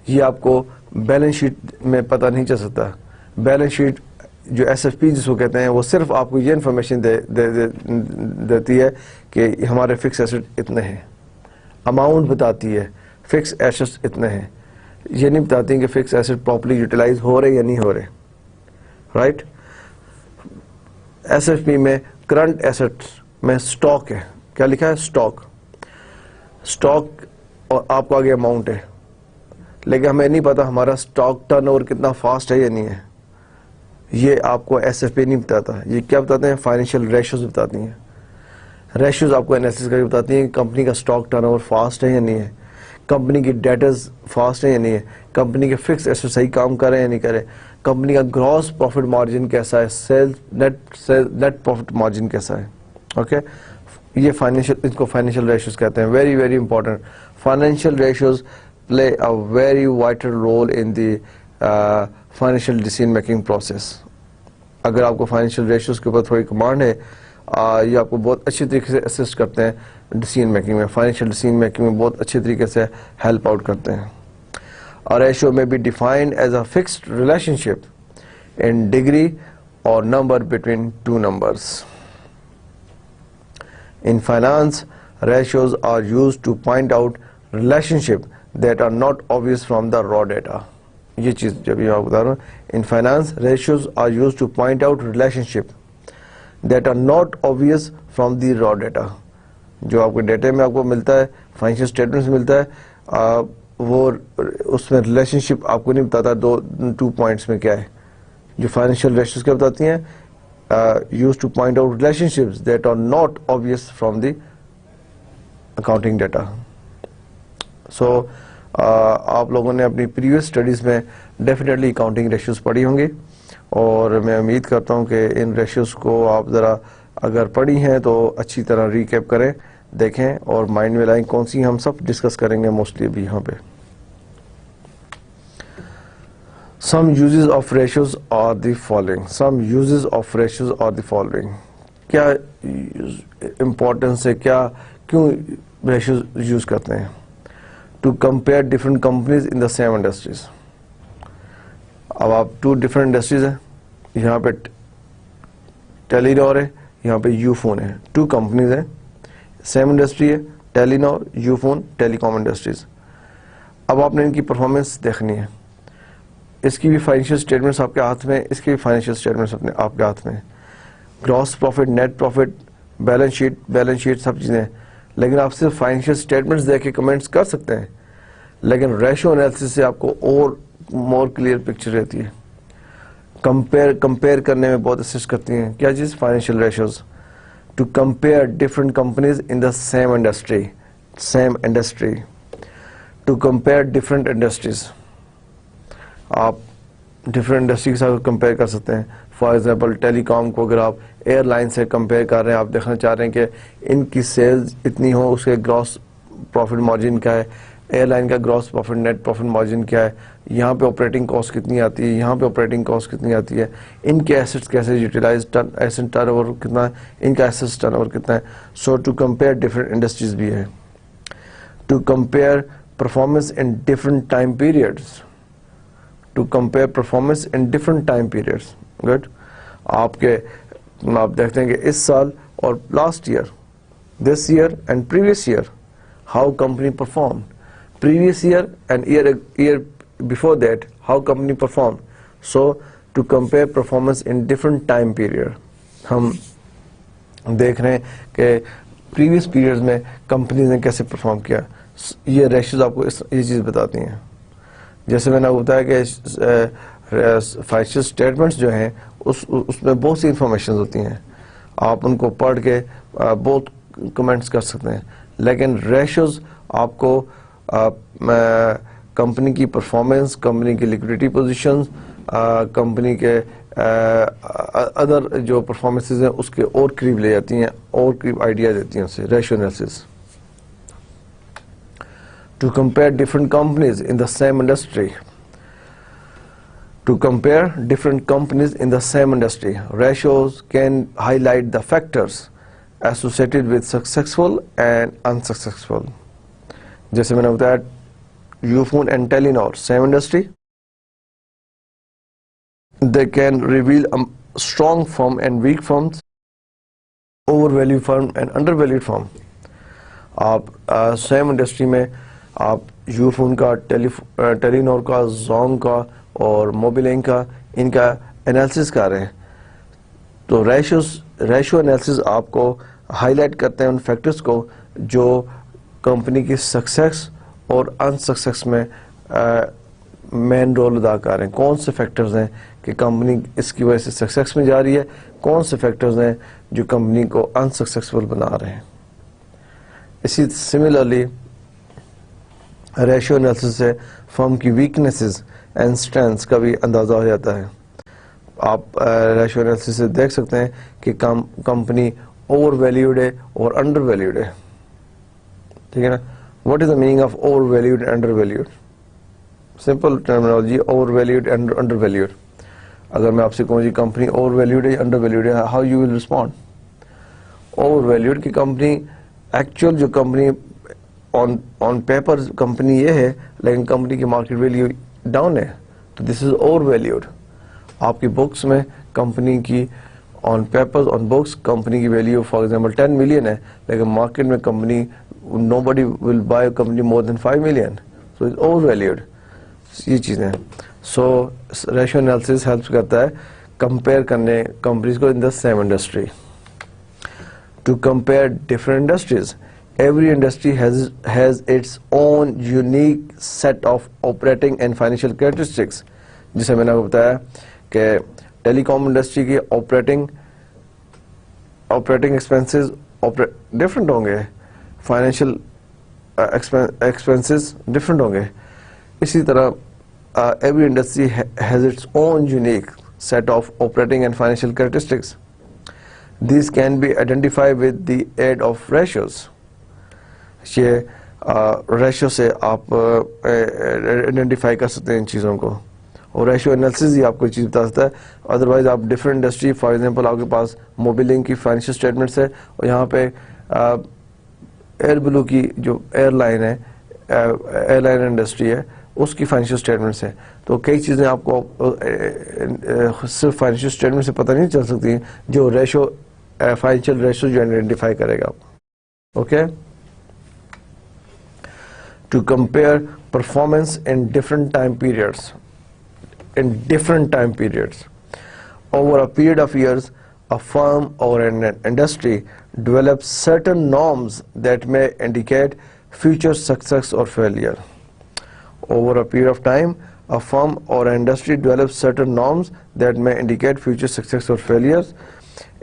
یہ آپ کو بیلنس شیٹ میں پتہ نہیں چل سکتا. بیلنس شیٹ جو ایس ایف پی جس کو کہتے ہیں وہ صرف آپ کو یہ انفارمیشن دیتی ہے کہ ہمارے فکس ایسٹ اتنے ہیں, اماؤنٹ بتاتی ہے فکس ایسٹ اتنے ہیں, یہ نہیں بتاتی کہ فکس ایسٹ پراپرلی یوٹیلائز ہو رہے یا نہیں ہو رہے. رائٹ. ایس ایف پی میں کرنٹ ایسٹ میں اسٹاک ہے, کیا لکھا ہے اسٹاک, اسٹاک اور آپ کو آگے اماؤنٹ ہے, لیکن ہمیں نہیں پتا ہمارا اسٹاک ٹرن اوور کتنا فاسٹ ہے یا نہیں ہے. یہ آپ کو ایس ایف پی نہیں بتاتا. یہ کیا بتاتے ہیں, فائنینشیل ریشوز بتاتی ہیں. ریشوز آپ کو انالیسس کر کے بتاتی ہیں کہ کمپنی کا اسٹاک ٹرن اوور فاسٹ ہے یا نہیں ہے, کمپنی کی ڈیٹرز فاسٹ ہے یا نہیں ہے, کمپنی کے فکس ایسٹ صحیح کام کر رہے ہیں یا نہیں کر رہے, کمپنی کا گراس پروفٹ مارجن کیسا ہے, نیٹ پروفٹ مارجن کیسا ہے. اوکے, یہ فائنینشیل, اس کو فائنینشیل ریشوز کہتے ہیں. Very very important. Financial ratios play a very vital role in the financial decision making process. اگر آپ کو فائنینشیل ریشوز کے اوپر تھوڑی کمانڈ ہے, یہ آپ کو بہت اچھی طریقے سے اسسٹ کرتے ہیں ڈیسیژن میکنگ میں, فائنینشیل ڈیسیژن میکنگ میں بہت اچھے طریقے سے ہیلپ آؤٹ کرتے ہیں. A ratio may be defined as a fixed relationship in degree or number between two numbers. In finance, ratios are used to point out relationship that are not obvious from the raw data. یہ چیز جب یہ آپ بتا رہا ہوں, in finance ratios are used to point out relationship that are not obvious from the raw data. جو آپ کو ڈیٹا میں آپ کو ملتا ہے, فائنینشیل اسٹیٹمنٹ میں ملتا ہے, وہ اس میں ریلیشن شپ آپ کو نہیں بتاتا 2 پوائنٹس میں کیا ہے. جو فائنینشیل ریشیوز کیا بتاتی ہیں, used to point out relationships that are not obvious from the accounting data. So آپ لوگوں نے اپنی پریویس اسٹڈیز میں ڈیفینیٹلی اکاؤنٹنگ ریشیوز پڑھی ہوں گی, اور میں امید کرتا ہوں کہ ان ریشیوز کو آپ ذرا اگر پڑھی ہیں تو اچھی طرح ریکیپ کریں, دیکھیں اور مائنڈ میں لائیں. کون سی ہم سب ڈسکس کریں گے موسٹلی ابھی یہاں پہ. Some uses of ratios are the following. Some uses of ratios are the following. کیا امپورٹنس ہے, کیا کیوں ریشیوز یوز کرتے ہیں؟ To compare different companies in the same industries. اب آپ 2 different industries ہیں, یہاں پہ ٹیلینور ہے, یہاں پہ یو فون ہے. 2 companies ہیں, سیم انڈسٹری ہے, Telenor, Ufone, telecom industries. اب آپ نے ان کی پرفارمنس دیکھنی ہے. اس کی بھی فائنینشیل اسٹیٹمنٹس آپ کے ہاتھ میں, اس کی بھی فائنینشیل اسٹیٹمنٹس آپ کے ہاتھ میں. Gross profit, net profit, balance sheet سب چیزیں. لیکن آپ صرف فائنینشیل اسٹیٹمنٹس دیکھ کے کمنٹس کر سکتے ہیں, لیکن ریشو انالیسس سے آپ کو اور مور کلیئر پکچر رہتی ہے. کمپیئر کرنے میں بہت اسسٹ کرتی ہیں. کیا چیز؟ Financial ratios. To compare different companies in the same industry. To compare different industries. آپ ڈفرنٹ انڈسٹری کے ساتھ کمپیئر کر سکتے ہیں. فار ایگزامپل ٹیلی کام کو اگر آپ ایئر لائن سے کمپیئر کر رہے ہیں, آپ دیکھنا چاہ رہے ہیں کہ ان کی سیلز اتنی ہو, اس کے گراس پروفٹ مارجن کیا ہے, ایئر لائن کا gross profit net profit margin کیا ہے, یہاں پہ آپریٹنگ کاسٹ کتنی آتی ہے, یہاں پہ آپریٹنگ کاسٹ کتنی آتی ہے, ان کے ایسٹس کیسے یوٹیلائز, ایسٹ ٹرن اوور کتنا ہے, ان کا ایسٹ ٹرن اوور کتنا ہے. So to compare different industries بھی ہے. To compare performance in different time periods. To compare performance in different time periods. Good. آپ دیکھتے ہیں کہ اس سال اور last year, this year and previous year, how company perform. Previous year and year before that, how company perform. So to compare performance in different time period. ہم دیکھ رہے ہیں کہ پریویس پیریڈز میں کمپنیز نے کیسے پرفارم کیا. یہ ریشیوز آپ کو یہ چیز بتاتی ہیں. جیسے میں نے آپ کو بتایا کہ فائنینشیل اسٹیٹمنٹس جو ہیں اس میں بہت سی انفارمیشن ہوتی ہیں, آپ ان کو پڑھ کے بہت کمنٹس کر سکتے ہیں. لیکن ریشیوز آپ کو کمپنی کی پرفارمنس, کمپنی کی لیکوڈیٹی پوزیشنز, کمپنی کے ادر جو پرفارمنسز ہیں اس کے اور قریب لے جاتی ہیں, اور قریب آئیڈیا دیتی ہیں اس سے. Ratio analysis. To compare different companies in the same industry. To compare different companies in the same industry, ratios can highlight the factors associated with successful and unsuccessful. جیسے میں نے بتایا Ufone and Telenor, same industry. They can reveal a strong firm and weak firms, overvalued firm and undervalued firm. آپ same industry میں آپ یوفون کا, ٹیلی نور کا, زونگ کا اور موبیلنگ کا, ان کا انالیسس کر رہے ہیں. تو ریشو انالیسس آپ کو ہائی لائٹ کرتے ہیں ان فیکٹرز کو جو کمپنی کی سکسیس اور ان سکسیس میں مین رول ادا کر رہے ہیں. کون سے فیکٹرز ہیں کہ کمپنی اس کی وجہ سے سکسیس میں جا رہی ہے, کون سے فیکٹرز ہیں جو کمپنی کو ان سکسیسفل بنا رہے ہیں. اسی سملرلی ریشو انالیسس سے فرم کی ویکنیسز اینڈ اسٹرینتھس کا بھی اندازہ ہو جاتا ہے. آپ ریشو انالیسس سے دیکھ سکتے ہیں کہ کمپنی اوور ویلیوڈ ہے اور انڈر ویلیوڈ ہے. ٹھیک ہے نا. What is the meaning of over valued and under valued? Simple terminology, over valued and under valued. اگر میں آپ سے کہوں جی کمپنی اوور ویلیوڈ ہے, انڈر ویلیوڈ ہے, how you will respond? Over valued کی کمپنی, ایکچوئل جو کمپنی آن پیپر کمپنی یہ ہے لیکن کمپنی کی مارکیٹ ویلیو ڈاؤن ہے, تو دس از اوور ویلیوڈ. آپ کی بکس میں کمپنی کی on paper on books company کی ویلیو فار ایگزامپل 10 ملین ہے, لیکن مارکیٹ میں company nobody will buy company more than 5 million, so it's overvalued. یہ چیزیں. سو ریشو انالیسس ہیلپ کرتا ہے کمپیئر کرنے کمپنیز کو in the same industry. To compare different industries, every industry has its own unique set of operating and financial characteristics. جسے میں نے آپ کو بتایا کہ ٹیلی کام انڈسٹری کی آپریٹنگ ایکسپینسز ڈفرینٹ ہوں گے, فائنینشیل ایکسپینسز ڈفرینٹ ہوں گے. اسی طرح every industry has its own unique set of operating and financial characteristics. These can be identified with the aid of ratios. یہ ریشو سے آپ آئیڈینٹیفائی کر سکتے ہیں ان چیزوں کو, اور ریشو انالیسس ہی آپ کو یہ چیز بتا سکتا ہے. ادروائز آپ ڈفرینٹ انڈسٹری, فار ایگزامپل آپ کے پاس موبیلنگ کی فائنینشیل اسٹیٹمنٹس ہے اور یہاں پہ ایئر بلو کی جو ایئر لائن ہے, ایئر لائن انڈسٹری ہے, اس کی فائنینشیل اسٹیٹمنٹس ہیں. تو کئی چیزیں آپ کو صرف فائنینشیل اسٹیٹمنٹ سے پتہ نہیں چل سکتی جو ریشو فائنینشیل ریشو جو آئیڈینٹیفائی کرے گا. Okay. To compare performance in different time periods, over a period of years a firm or an industry develops certain norms that may indicate future success or failure. Over a period of time a firm or an industry develops certain norms that may indicate future success or failures.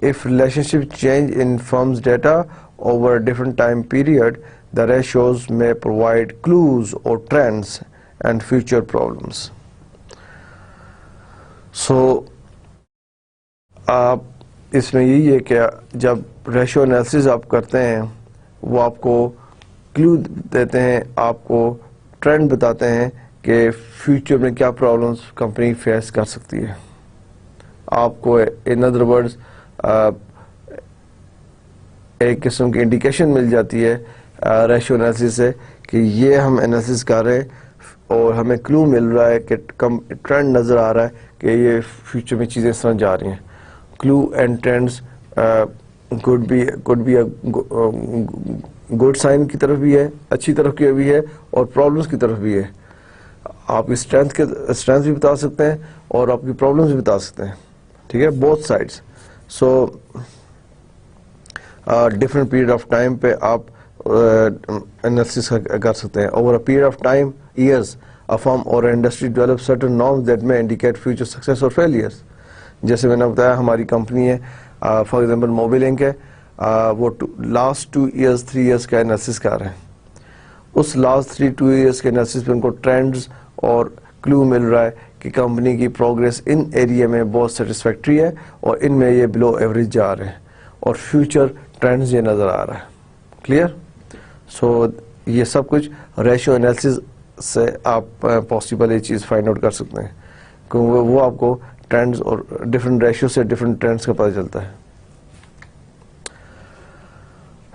If relationships change in firm's data over a different time period, the ratios may provide clues or trends and future problems. So آپ اس میں یہی ہے کہ جب ratio analysis آپ کرتے ہیں وہ آپ کو کلو دیتے ہیں, آپ کو ٹرینڈ بتاتے ہیں کہ فیوچر میں کیا پرابلمس کمپنی فیس کر سکتی ہے. آپ کو ان ادر ورڈز ایک قسم کی انڈیکیشن مل جاتی ہے ریشو انالیسس سے کہ یہ ہم انالیسس کر رہے ہیں اور ہمیں کلو مل رہا ہے کہ ٹرینڈ نظر آ رہا ہے کہ یہ فیوچر میں چیزیں اس طرح جا رہی ہیں. Clue and trends could be a good sign کی طرف بھی ہے, اچھی طرف کی بھی ہے, اور پرابلمس کی طرف بھی ہے. آپ کی اسٹرینتھ بھی بتا سکتے ہیں اور آپ کی پرابلمس بھی بتا سکتے ہیں. ٹھیک ہے, both sides. So different period of time پہ آپ انالیسس کر سکتے ہیں. Over a period of time years a firm or an industry develops certain norms that may indicate future success or failures. جیسے میں نے بتایا ہماری کمپنی ہے فار ایگزامپل موبیلنگ ہے, وہ لاسٹ 2 ایئرس 3 ایئرس کا انالیسس کر رہے ہیں. اس لاسٹ 2 ایئرس کے انالیسس پہ ان کو ٹرینڈز اور کلو مل رہا ہے کہ کمپنی کی پروگرس ان ایریا میں بہت سیٹسفیکٹری ہے اور ان میں یہ بلو ایوریج جا رہے ہیں, اور فیوچر ٹرینڈز یہ نظر آ رہا ہے. کلیئر؟ سو یہ سب کچھ ریشو انالیسس سے آپ پاسبل یہ چیز فائنڈ آؤٹ کر سکتے ہیں کیونکہ وہ آپ کو ٹرینڈز اور ڈفرینٹ ریشیو سے ڈفرینٹ ٹرینڈز کا پتہ چلتا ہے.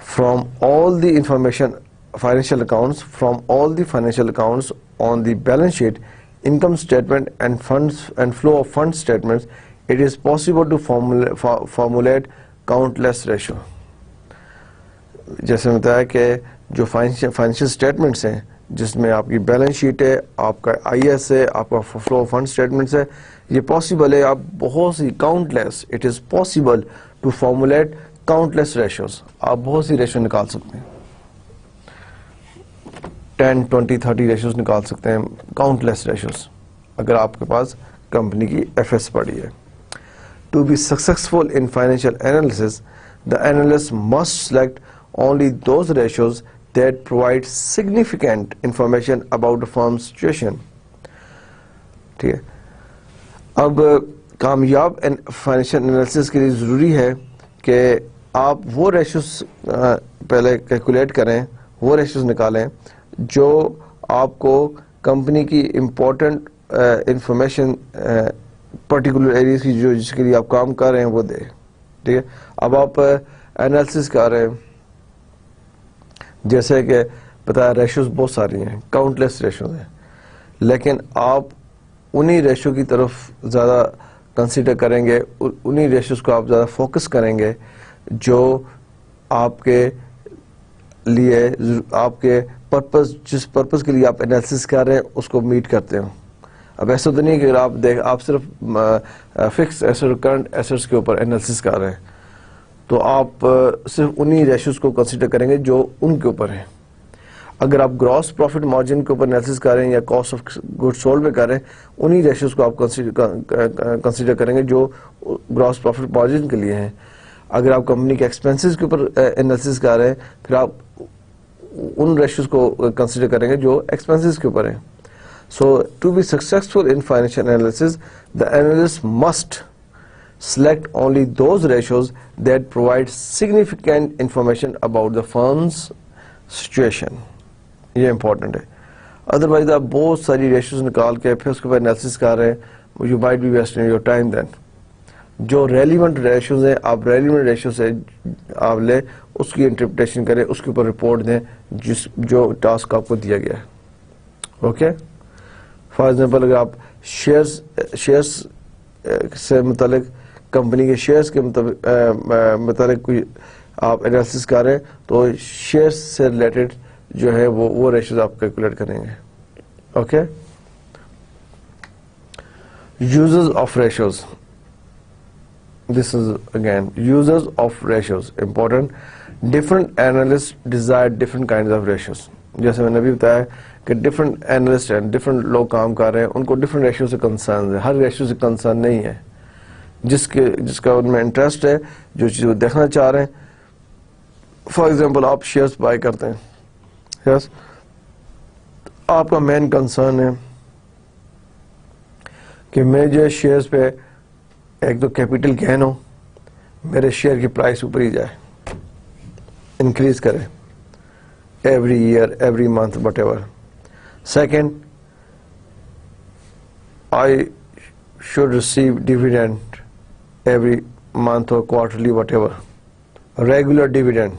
From all the information financial accounts from all the financial accounts on the balance sheet, income statement and funds and flow of fund statements, it is possible to formulate countless ratio. جیسے بتایا کہ جو financial statements ہیں جس میں آپ کی balance sheet ہے, آپ کا آئی ایس ہے, آپ کا فلو آف فنڈ اسٹیٹمنٹس ہے, یہ پاسبل ہے آپ بہت سی countless, it is possible to formulate countless ratios. آپ بہت سی ریشو نکال سکتے ہیں, 10, 20, 30 ریشوز نکال سکتے ہیں, کاؤنٹلیس ریشوز, اگر آپ کے پاس کمپنی کی ایف ایس پڑی ہے. To be successful in financial analysis, the analyst must select only those ratios that provide significant information about the firm's situation. ٹھیک ہے, اب کامیاب فائنینشیل انالیسس کے لیے ضروری ہے کہ آپ وہ ریشوز پہلے کیلکولیٹ کریں, وہ ریشوز نکالیں جو آپ کو کمپنی کی امپورٹنٹ انفارمیشن پرٹیکولر ایریز کی جو جس کے لیے آپ کام کر رہے ہیں وہ دے. ٹھیک ہے, اب آپ انالیسس کر رہے ہیں, جیسے کہ پتا ہے ریشوز بہت ساری ہیں, کاؤنٹلیس ریشوز ہیں, لیکن آپ انہی ریشو کی طرف زیادہ کنسیڈر کریں گے, انہی ریشوز کو آپ زیادہ فوکس کریں گے جو آپ کے لیے آپ کے پرپز, جس پرپز کے لیے آپ انالیسس کر رہے ہیں اس کو میٹ کرتے ہوں. اب ایسا تو نہیں کہ آپ صرف فکس ایسٹ کرنٹ ایسٹس کے اوپر انالیسس کر رہے ہیں, تو آپ صرف انہی ریشوز کو کنسیڈر کریں گے جو ان کے اوپر ہیں. اگر آپ گراس پروفٹ مارجن کے اوپر انالیسس کر رہے ہیں یا کاسٹ آف گڈ سولڈ پہ کر رہے ہیں, انہی ریشوز کو آپ کنسیڈر کریں گے جو گراس پروفٹ مارجن کے لیے ہیں. اگر آپ کمپنی کے ایکسپینسز کے اوپر انالیسس کر رہے ہیں پھر آپ ان ریشوز کو کنسیڈر کریں گے جو ایکسپینسز کے اوپر ہیں. So to be successful in financial analysis, the analyst must select only those ratios that provide significant information about the firm's situation. یہ امپورٹنٹ ہے. ادروائز آپ بہت ساری ریشوز نکال کے پھر اس کے بعد انالیسس کر رہے ہیں, you might be wasting your time then. جو ریلیونٹ ریشوز ہیں آپ ریلیونٹ ریشو سے آپ لیں, اس کی انٹرپریٹیشن کریں, اس کے اوپر رپورٹ دیں جو ٹاسک آپ کو دیا گیا ہے. اوکے, فار ایگزامپل اگر آپ شیئرس سے متعلق کمپنی کے شیئرس کے متعلق کوئی آپ انالیسس کر رہے ہیں تو شیئرس سے ریلیٹڈ جو ہے وہ ریشوز آپ کیلکولیٹ کریں گے. Okay, uses of ratios, this is again users of ratios important. Different analysts desire different kinds of ratios. جیسے میں نے بھی بتایا کہ ڈفرنٹ اینالسٹ ہیں, ڈفرنٹ لوگ کام کر رہے ہیں, ان کو ڈفرنٹ ریشیو سے کنسرن ہے. ہر ریشیو سے کنسرن نہیں ہے, جس کا ان میں انٹرسٹ ہے, جو چیز وہ دیکھنا چاہ رہے ہیں. فار ایگزامپل آپ شیئرس بائی کرتے ہیں, یس, آپ کا مین کنسرن ہے کہ میں جو شیئرس پہ ایک تو کیپٹل گین ہو, میرے شیئر کی پرائس اوپر ہی جائے, انکریز کرے every year, every month, whatever. Second, I should receive dividend every month اور quarterly, whatever, regular dividend.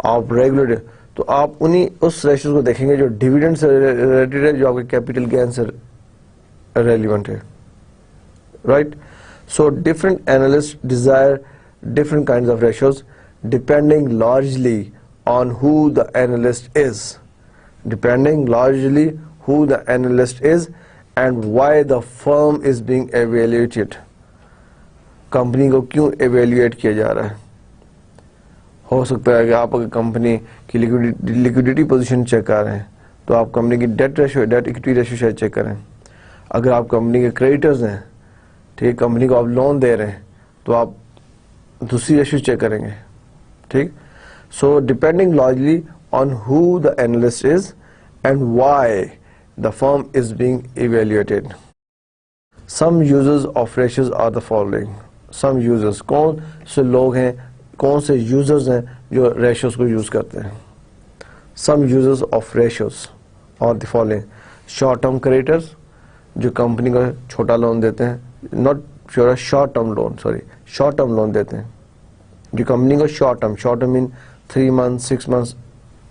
آپ ریگولر, تو آپ انہی اس ریشیوز کو دیکھیں گے جو ڈیویڈینڈ سے ریلیٹڈ ہے, جو آپ کے کیپٹل گین سے ریلیونٹ ہے. Right. So different analysts desire different kinds of ratios depending largely on who the analyst is. Depending largely who the analyst is and why the firm is being evaluated. Company کو کیوں evaluate کیا جا رہا ہے. ہو سکتا ہے کہ آپ اگر کمپنی کی لیکوڈیٹی پوزیشن چیک کر رہے ہیں تو آپ کمپنی کی ڈیٹ ایکوٹی ریشو شاید چیک کریں. اگر آپ کمپنی کے کریڈیٹرز ہیں, ٹھیک, کمپنی کو آپ لون دے رہے ہیں تو آپ دوسری ریشو چیک کریں گے. ٹھیک. So depending largely on who the analyst is and why the firm is being evaluated. Some users of ratios are the following. Some users, کون سے لوگ ہیں, کون سے یوزرز ہیں جو ریشوز کو یوز کرتے ہیں. Some users of ratios are the following. Short term creditors, جو کمپنی کو چھوٹا لون دیتے ہیں, not short term loan, short term loan دیتے ہیں جو کمپنی کو شارٹ ٹرم مین 3 months 6 months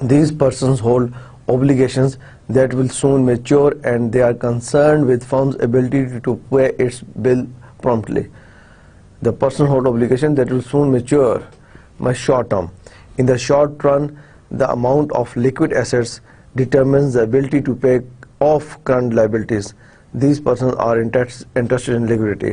These persons hold obligations that will soon mature and they are concerned with firm's ability to pay its bill promptly. The person hold obligation that will soon mature, but short term. In the short run, the amount of liquid assets determines the ability to pay off current liabilities. These persons are interested in liquidity.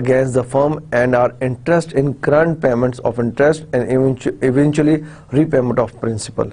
against the firm and are interest in current payments of interest and eventually repayment of principal.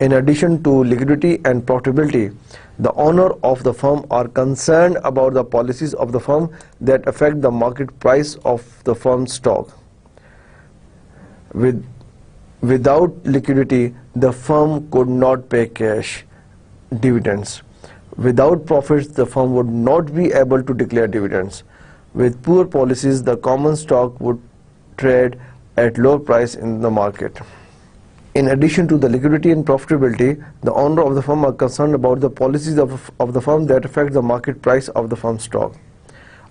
in addition to liquidity and profitability, the owner of the firm are concerned about the policies of the firm that affect the market price of the firm's stock. Without liquidity, the firm could not pay cash dividends. Without profits, the firm would not be able to declare dividends. With poor policies, the common stock would trade at low price in the market. In addition to the liquidity and profitability, the owner of the firm are concerned about the policies of the firm that affect the market price of the firm's stock.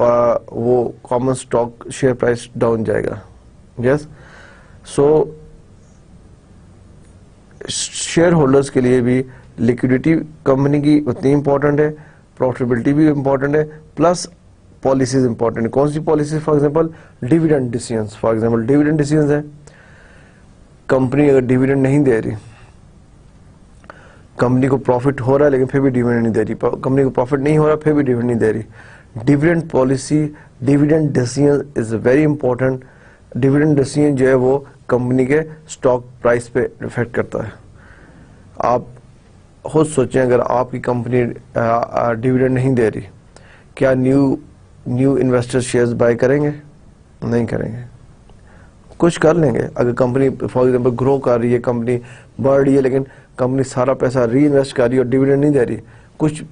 وہ common stock share price down جائے گا. یس, سو share holders کے لیے بھی liquidity company کی اتنی important ہے, profitability بھی important ہے, پلس پالیسیز امپورٹنٹ ہے. کون سی policies? For example dividend decisions. For example dividend decisions ہے, کمپنی اگر ڈیویڈنڈ نہیں دے رہی, کمپنی کو پروفٹ ہو رہا ہے لیکن پھر بھی ڈیویڈنڈ نہیں دے رہی, کمپنی کو پروفٹ نہیں ہو رہا پھر بھی ڈیویڈنڈ نہیں دے رہی. Dividend policy, dividend decision is very important. Dividend decision جو ہے وہ کمپنی کے اسٹاک پرائس پہ افیکٹ کرتا ہے. آپ خود سوچیں, اگر آپ کی کمپنی ڈیویڈنڈ نہیں دے رہی, کیا نیو انویسٹر شیئرز بائی کریں گے؟ نہیں کریں گے. کچھ کر لیں گے اگر کمپنی فار ایگزامپل گرو کر رہی ہے, کمپنی بڑھ رہی ہے, لیکن کمپنی سارا پیسہ ری انویسٹ کر رہی ہے اور ڈیویڈنڈ نہیں دے رہی. کچھ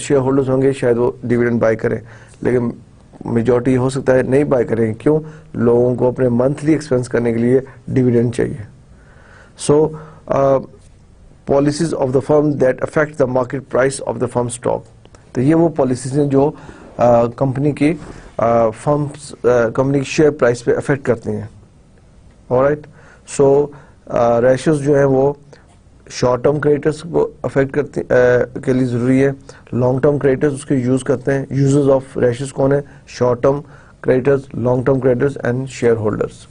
شیئر ہولڈرز ہوں گے شاید وہ ڈیویڈنڈ بائی کریں, لیکن میجورٹی ہو سکتا ہے نہیں بائی کریں. کیوں؟ لوگوں کو اپنے منتھلی ایکسپینس کرنے کے لیے ڈیویڈنڈ چاہیے. So policies of the firm that affect the market price of the firm stock. تو یہ وہ پالیسیز ہیں جو کمپنی کی کمپنی کی شیئر پرائس پہ افیکٹ کرتی ہیں. آلرائٹ, سو ریشیوز جو ہیں وہ شارٹ ٹرم کریڈیٹرس کو افیکٹ کرتی کے لیے ضروری ہے. لانگ ٹرم کریڈیٹرس اس کے یوز کرتے ہیں. یوزز آف ریشیوز کون ہیں؟ Short term creditors, long term creditors and share holders.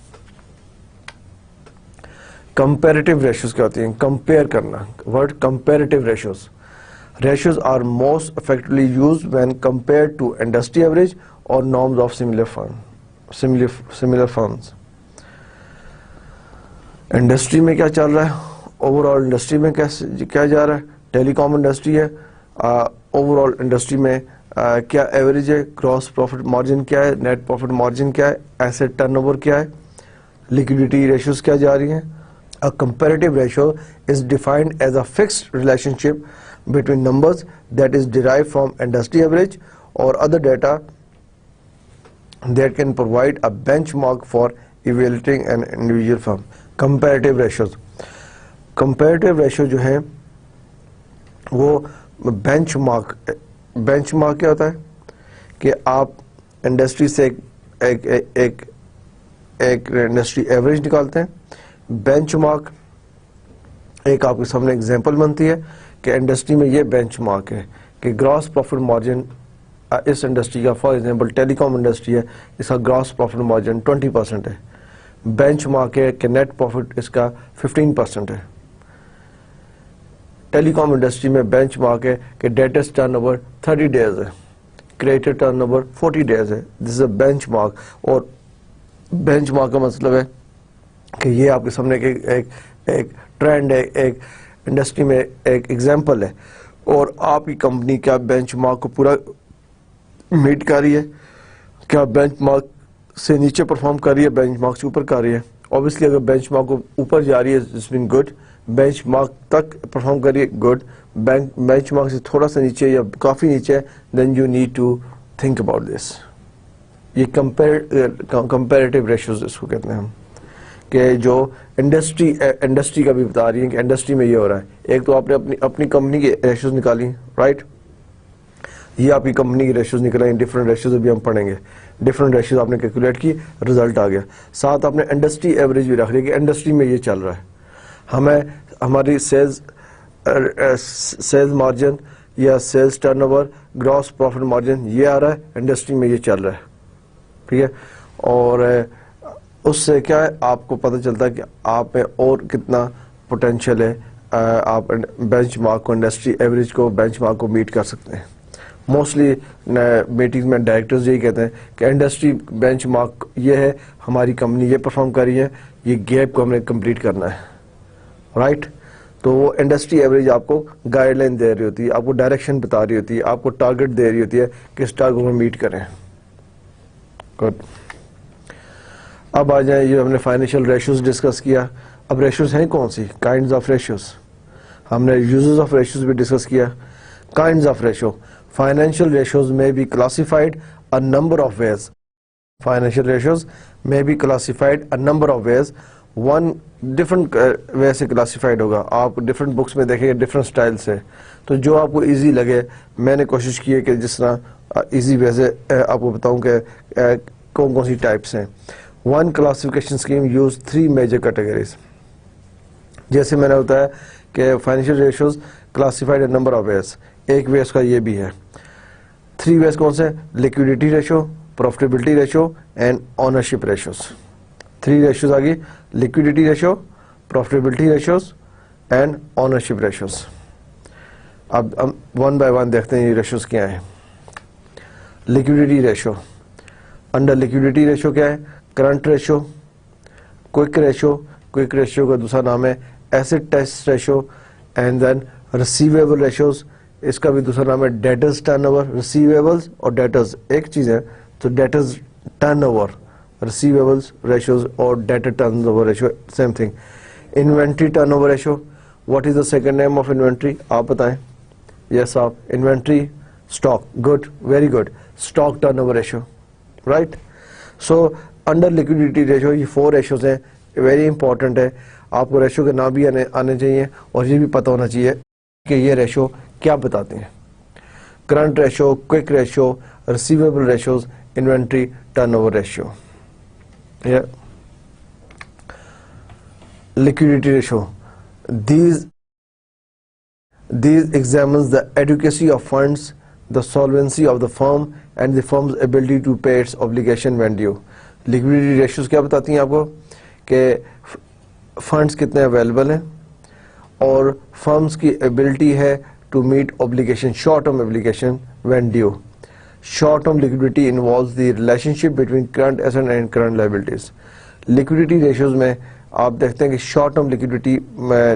Comparative ratios کیا ہوتی ہیں؟ کمپیئر کرنا. Word comparative ratios. Ratios are most effectively used when compared to industry average or norms of similar firms. Industry میں کیا چل رہا ہے؟ Over all industry میں کیا جا رہا ہے؟ ٹیلی کام انڈسٹری ہے. اوور آل انڈسٹری میں کیا ایوریج ہے؟ گراس پروفٹ مارجن کیا ہے؟ نیٹ پروفٹ مارجن کیا ہے؟ ایسٹ ٹرن اوور کیا ہے؟ لیکوڈیٹی ریشیوز کیا جا رہی ہیں؟ A comparative ratio is defined as a fixed relationship between numbers that is derived from industry average or other data that can provide a benchmark for evaluating an individual firm. Comparative ratios. Comparative ratio جو ہے وہ benchmark کیا ہوتا ہے کہ آپ industry سے ایک انڈسٹری ایوریج نکالتے ہیں. بینچ مارک ایک آپ کے سامنے ایگزامپل بنتی ہے کہ انڈسٹری میں یہ بینچ مارک ہے کہ گراس پروفٹ مارجن اس انڈسٹری کا, for example telecom industry ہے, اس کا گراس پروفٹ مارجن 20% ہے. بینچ مارک ہے کہ نیٹ پروفٹ اس کا 15% ہے. ٹیلی کام انڈسٹری میں بینچ مارک ہے کہ ڈیٹس ٹرن اوور 30 days ہے, کریڈیٹر ٹرن اوور 40 days ہے. This is a bench mark. اور بینچ مارک کا مطلب ہے کہ یہ آپ کے سامنے ایک ٹرینڈ ہے, ایک انڈسٹری میں ایک ایگزامپل ہے, اور آپ کی کمپنی کیا بینچ مارک کو پورا میٹ کر رہی ہے, کیا بینچ مارک سے نیچے پرفارم کر رہی ہے, بینچ مارک سے اوپر کر رہی ہے. اوبیسلی اگر بینچ مارک کو اوپر جا رہی ہے it's been good, benchmark تک پرفارم کر رہی ہے گڈ, بینچ مارک سے تھوڑا سا نیچے یا کافی نیچے then you need to think about this. یہ کمپیریٹیو ریشیوز اس کو کہتے ہیں ہم, کہ جو انڈسٹری کا بھی بتا رہی ہے کہ انڈسٹری میں یہ ہو رہا ہے. ایک تو آپ نے اپنی کمپنی کی ریشیوز نکالی, رائٹ, یہ آپ کی کمپنی کی ریشیوز نکالیں, ڈفرنٹ ریشیوز ابھی ہم پڑھیں گے. ڈفرنٹ ریشیوز آپ نے کیلکولیٹ کی, رزلٹ آ گیا. ساتھ آپ نے انڈسٹری ایوریج بھی رکھ لیا کہ انڈسٹری میں یہ چل رہا ہے. ہمیں ہماری سیلز مارجن یا sales turnover, gross profit margin یہ آ رہا ہے, انڈسٹری میں یہ چل رہا ہے. ٹھیک ہے, اور اس سے کیا ہے آپ کو پتہ چلتا ہے کہ آپ میں اور کتنا پوٹینشیل ہے, آپ بینچ مارک کو, انڈسٹری ایوریج کو, بینچ مارک کو میٹ کر سکتے ہیں. موسٹلی میٹنگ میں ڈائریکٹرز یہی کہتے ہیں کہ انڈسٹری بینچ مارک یہ ہے, ہماری کمپنی یہ پرفارم کر رہی ہے, یہ گیپ کو ہم نے کمپلیٹ کرنا ہے, رائٹ. تو وہ انڈسٹری ایوریج آپ کو گائیڈ لائن دے رہی ہوتی ہے, آپ کو ڈائریکشن بتا رہی ہوتی ہے, آپ کو ٹارگیٹ دے رہی ہوتی ہے کہ اس ٹارگیٹ کو میٹ کریں. گڈ. اب آ جائیں, یہ ہم نے فائنینشیل ریشیوز ڈسکس کیا. اب ریشیوز ہیں کون سی؟ Kinds of ratios. ہم نے یوزز آف ریشیوز بھی ڈسکس کیا. Kinds of ratio. Financial ratios میں be classified a number of ways. Financial ratios may be classified a number of ways. One different way سے classified ہوگا. آپ different books میں دیکھیں گے ڈفرنٹ اسٹائل سے, تو جو آپ کو ایزی لگے. میں نے کوشش کی ہے کہ جس طرح ایزی وے سے آپ کو بتاؤں کہ کون کون سی ٹائپس ہیں. One classification scheme use 3 major categories. جیسے میں نے بتایا کہ financial ratios classified a number of ways. ایک وے اس کا یہ بھی ہے. 3 ویز کون سے؟ Liquidity ratio, profitability ratio and ownership ratios. 3 ratios آ گئی: liquidity ratio, profitability ratios and ownership ratios. اب ہم 1 بائی 1 دیکھتے ہیں یہ ریشوز کیا ہیں. Liquidity ratio. Under liquidity ratio کیا ہے؟ Current ratio, quick ratio. Quick ratio کا دوسرا نام ہے acid test ratio, and then receivable ratios. اس کا بھی دوسرا نام ہے ڈیٹرز ٹرن اوور. ریسیویبلز اور ڈیٹرز ایک چیز ہے, تو debtors turnover, receivables ratios اور debtor turnover ratio same thing. Inventory turnover ratio. What is the second name of inventory? آپ بتائیں. یس آپ. Inventory stock. Good, very good. Stock turn over ratio, right. So under liquidity ratio یہ 4 ratios ہیں. Very important ہے, آپ کو ratio کے نام بھی آنے چاہیے اور یہ بھی پتہ ہونا چاہیے کہ یہ ریشو کیا بتاتے ہیں. Current ratio, quick ratio, receivable ratios, inventory turnover ratio. Liquidity ratio. These examines the adequacy of funds, the solvency of the firm, and the firm's ability to pay its obligation when due. Liquidity ratios کیا بتاتی ہیں آپ کو؟ کہ funds کتنے available ہیں اور firms کی ایبلٹی ہے to meet obligation, short term obligation when due. Short term liquidity involves the relationship between current asset and current liabilities. Liquidity ratios میں آپ دیکھتے ہیں کہ شارٹ ٹرم لیکوڈیٹی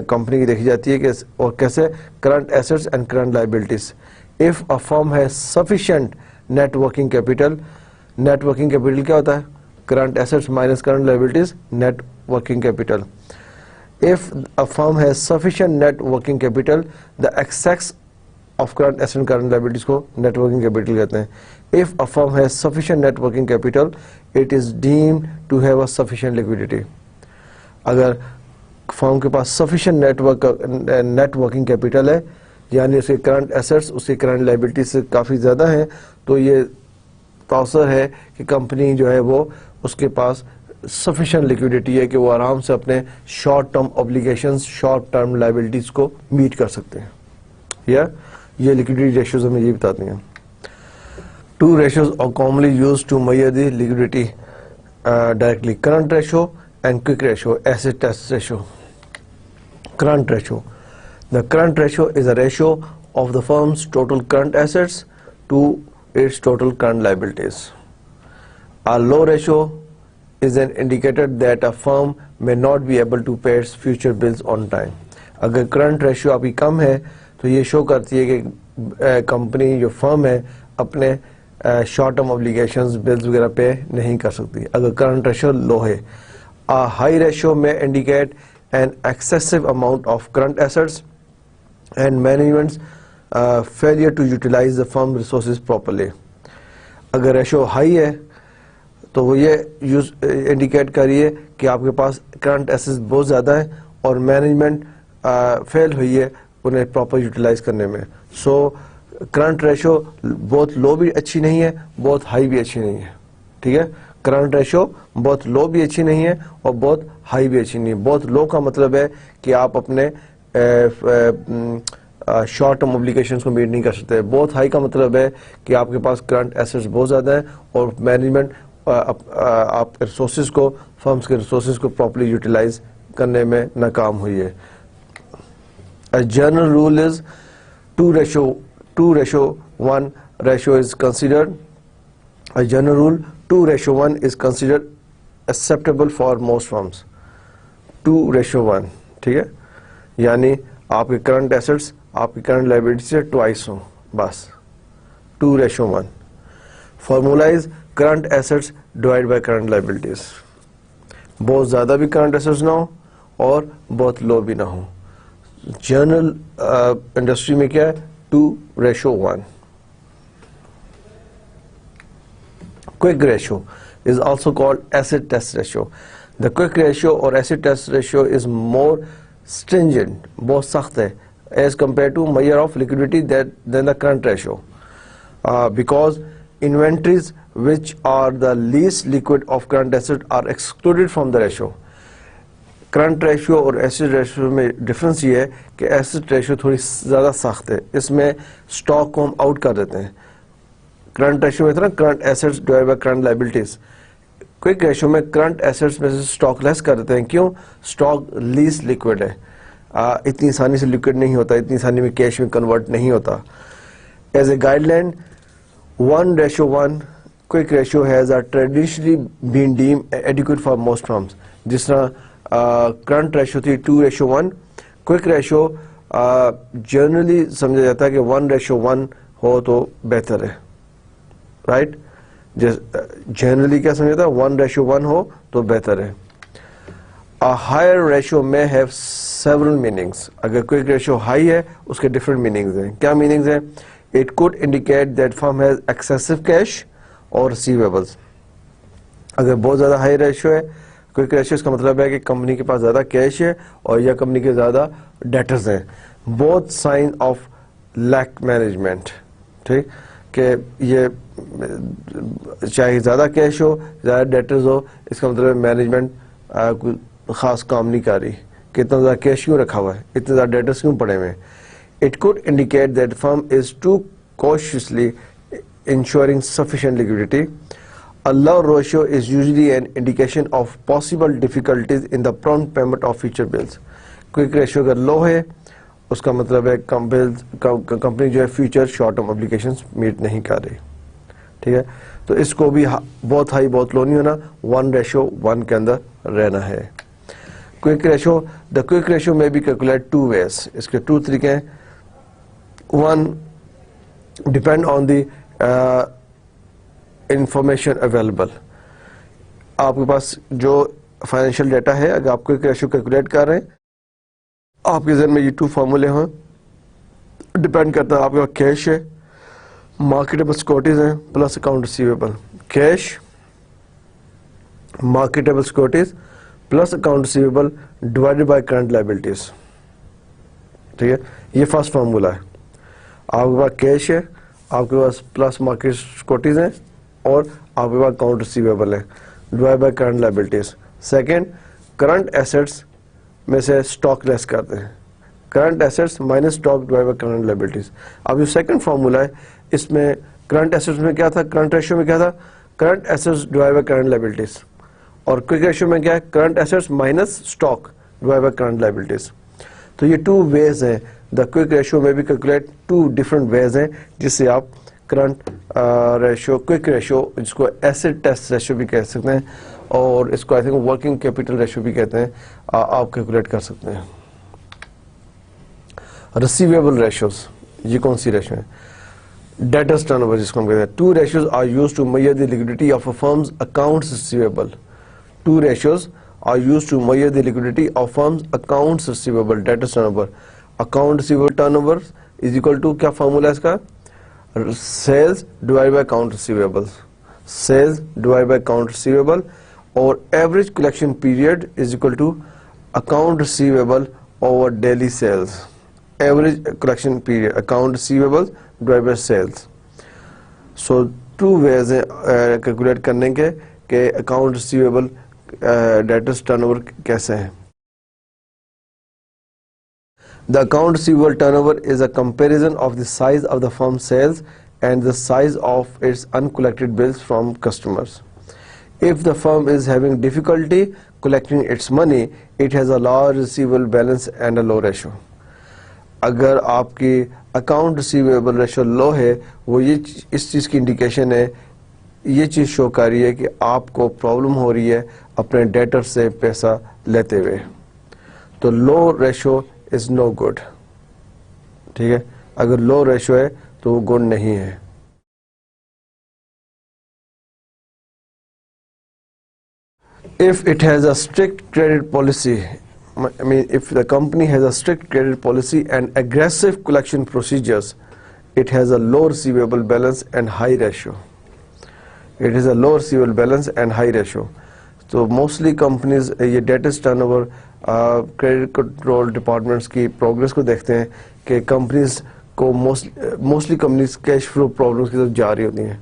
کمپنی کی دیکھی جاتی ہے کہ اور کیسے current assets and current liabilities. If a firm has sufficient net working capital. Net working capital کیا ہوتا ہے؟ Current assets minus current liabilities, net working capital. If a firm has sufficient net working capital, the excess of current asset and current liabilities کو net working capital کہتے ہیں. If a firm has sufficient net working capital, it is deemed to have a sufficient liquidity. اگر فرم کے پاس sufficient net working capital ہے, یعنی اس کے current assets اس کے current liability سے کافی زیادہ ہیں, تو یہ تاثر ہے کہ کمپنی جو ہے وہ اس کے پاس سفیشینٹ لیکوڈیٹی ہے کہ وہ آرام سے اپنے short term obligations, short term liabilities کو میٹ کر سکتے ہیں. یا یہ لیکوڈیٹی ریشوز ہمیں یہ بتاتی ہیں. 2 ratios are commonly used to measure the liquidity directly: current ratio and quick ratio, asset test ratio. Current ratio. The current ratio is a ratio of the firm's total current assets to its total current liabilities. A low ratio is an indicator that a firm may not be able to pay its future bills on time. اگر current ratio آپ کی کم ہے تو یہ شو کرتی ہے کہ company جو فرم ہے اپنے شارٹ ٹرم اوبلیگیشنز, بلز وغیرہ پے نہیں کر سکتی. اگر کرنٹ ریشیو لو ہے. A high ratio may indicate an excessive amount of current assets and management's failure to utilize the firm resources properly. اگر ریشو ہائی ہے تو وہ یہ انڈیکیٹ کر رہی ہے کہ آپ کے پاس کرنٹ ایسٹس بہت زیادہ ہیں اور مینجمنٹ فیل ہوئی ہے انہیں پراپر یوٹیلائز کرنے میں. سو کرنٹ ریشو بہت لو بھی اچھی نہیں ہے, بہت ہائی بھی اچھی نہیں ہے. ٹھیک ہے, کرنٹ ریشو بہت لو بھی اچھی نہیں ہے اور بہت ہائی بھی اچھی نہیں ہے. بہت لو کا مطلب ہے کہ آپ اپنے شارٹ ٹرم اوبلیگیشنز کو میٹ نہیں کر سکتے. بہت ہائی کا مطلب ہے کہ آپ کے پاس کرنٹ ایسٹس بہت زیادہ ہیں اور مینجمنٹ آپ کے ریسورسز کو, فرمز کے ریسورسز کو پراپرلی یوٹیلائز کرنے میں ناکام ہوئی ہے. A general rule is 2:1 ratio is considered. A general rule 2:1 is considered acceptable for most firms. 2:1 ٹھیک ہے, یعنی آپ کے کرنٹ ایسٹس آپ کی کرنٹ لائبلٹی سے 2 ہوں بس. 2:1. Formula is current assets divide by current liabilities. بہت زیادہ بھی کرنٹ ایسٹس نہ ہو اور بہت لو بھی نہ ہو. جنرل انڈسٹری میں کیا ہے؟ 2:1. Quick ratio is also called acid test ratio. The quick ratio or acid test ratio is more stringent, بہت سخت ہے as compared to measure of liquidity than the current ratio. because inventories which are the least liquid of current asset are excluded from the ratio. Current ratio اور acid ratio میں difference یہ ہے کہ acid ratio تھوڑی زیادہ سخت ہے, اس میں اسٹاک کو ہم آؤٹ کر دیتے ہیں. کرنٹ ریشو میں تھا نا current acids divide by current liabilities, quick ratio میں کرنٹ ایسڈز میں سے اسٹاک لیس کر دیتے ہیں. کیوں؟ اسٹاک لیسٹ لیکوڈ ہے, اتنی آسانی سے لیکوڈ نہیں ہوتا, اتنی آسانی میں کیش میں کنورٹ نہیں ہوتا. As a guideline 1:1 quick ratio has traditionally been deemed adequate for most firms. جس طرح کرنٹ ریشو تھی 2:1, کوئک ریشو جنرلی سمجھا جاتا ہے کہ 1:1 ہو تو بہتر ہے, رائٹ. جنرلی کیا سمجھا جاتا ہے 1:1 ہو تو بہتر ہے. ہائر ریشو میں ہیو سیورل میننگس. اگر کوئک ریشو ہائی ہے اس کے ڈفرنٹ میننگز ہیں. کیا میننگز ہیں؟ It could indicate that firm has excessive cash اور ریسیویبلس. اگر بہت زیادہ ہائی ریشو ہے کوئک ریشو, اس کا مطلب ہے کہ کمپنی کے پاس زیادہ کیش ہے اور یا کمپنی کے زیادہ ڈیٹرز ہیں. Both sign of lack management, ٹھیک, کہ یہ چاہے زیادہ کیش ہو زیادہ ڈیٹرز ہو, اس کا مطلب مینجمنٹ کوئی خاص کام نہیں کر رہی کہ اتنا زیادہ کیش کیوں رکھا ہوا ہے, اتنے زیادہ ڈیٹرز کیوں پڑے ہوئے ہیں. It could indicate that firm is too cautiously ensuring sufficient liquidity. A low ratio is usually an indication of possible difficulties in the prompt payment of future bills. Quick ratio اگر لو ہے اس کا مطلب ہے کمپنی جو ہے future short term obligations meet نہیں کر رہی, ٹھیک ہے. تو اس کو بھی بہت ہائی بہت لو نہیں ہونا, 1:1 کے اندر رہنا ہے. کوئک ریشو, دا کوئک ریشو میں بھی کیلکولیٹ 2 ways. اس کے 2 طریقے ہیں. 1 depend on the information available. آپ کے پاس جو فائنینشیل ڈیٹا ہے, اگر آپ کوئک ریشو کیلکولیٹ کر رہے ہیں, آپ کے ذہن میں یہ 2 فارمولے ہیں. ڈپینڈ کرتا ہے آپ کے پاس کیش ہے, مارکیٹیبل سیکورٹیز ہیں plus account receivable. Cash, marketable securities plus account receivable divided by current liabilities, ٹھیک ہے. یہ فرسٹ فارمولا ہے. آپ کے پاس کیش ہے, آپ کے پاس پلس مارکیٹ سیکورٹیز ہیں اور آپ کے پاس اکاؤنٹ ریسیویبل ہے divide by current liabilities. Second, current assets میں سے اسٹاک لیس کرتے ہیں. Current assets minus stock divide by current liabilities. اب جو سیکنڈ فارمولا ہے اس میں کرنٹ ایسٹس میں کیا تھا, کرنٹ ریشو میں کیا تھا, current assets divide by current liabilities. اور کوئک ریشو میں کیا ہے, current assets minus stock divide by current liabilities. تو یہ 2 ways ہیں. دا کوئک ریشو میں بھی کیلکولیٹ 2 different ways ہیں جس سے آپ کرنٹ ریشو, کوئک ریشو, جس کو ایسڈ ٹیسٹ ریشو بھی کہہ سکتے ہیں اور اس کو I think working capital ratio بھی کہتے ہیں, آپ کیلکولیٹ کر سکتے ہیں. ریسیویبل ریشوز, یہ کون سی ریشو ہیں؟ ڈیٹرز ٹرن اوور جس کو ہم کہتے ہیں. 2 ratios are used to measure the liquidity of a firm's accounts receivable. 2 ratios are used to measure the liquidity of firm's accounts receivable. Debtors turnover. Account receivable turnover is equal to کیا formula ہے اس کا, sales divided by account receivables. Sales divided by account receivable اور average collection period is equal to account receivable over daily sales. Average collection period, account receivable divided by sales. So 2 ways ہیں calculate کرنے کے کہ account receivable debtors turnover کیسے ہیں. The account receivable turnover is a comparison of the size of the firm's sales and the size of its uncollected bills from customers. If the firm is having difficulty collecting its money, it has a large receivable balance and a low ratio. اگر آپ کی account receivable ratio لو ہے, وہ یہ اس چیز کی indication ہے, یہ چیز شو کر رہی ہے کہ آپ کو پرابلم ہو رہی ہے اپنے ڈیٹر سے پیسہ لیتے ہوئے. تو لو ریشو از نو گڈ, ٹھیک ہے. اگر لو ریشو ہے تو وہ گڈ نہیں ہے. If it has a strict credit policy, I mean if the company has a strict credit policy and aggressive collection procedures, it has a low receivable balance and high ratio. It is a low receivable balance and high ratio. تو mostly companies یہ debtors turn over credit control departments کی progress کو دیکھتے ہیں کہ companies کو mostly companies cash flow problems کی طرف جا رہی ہوتی ہیں.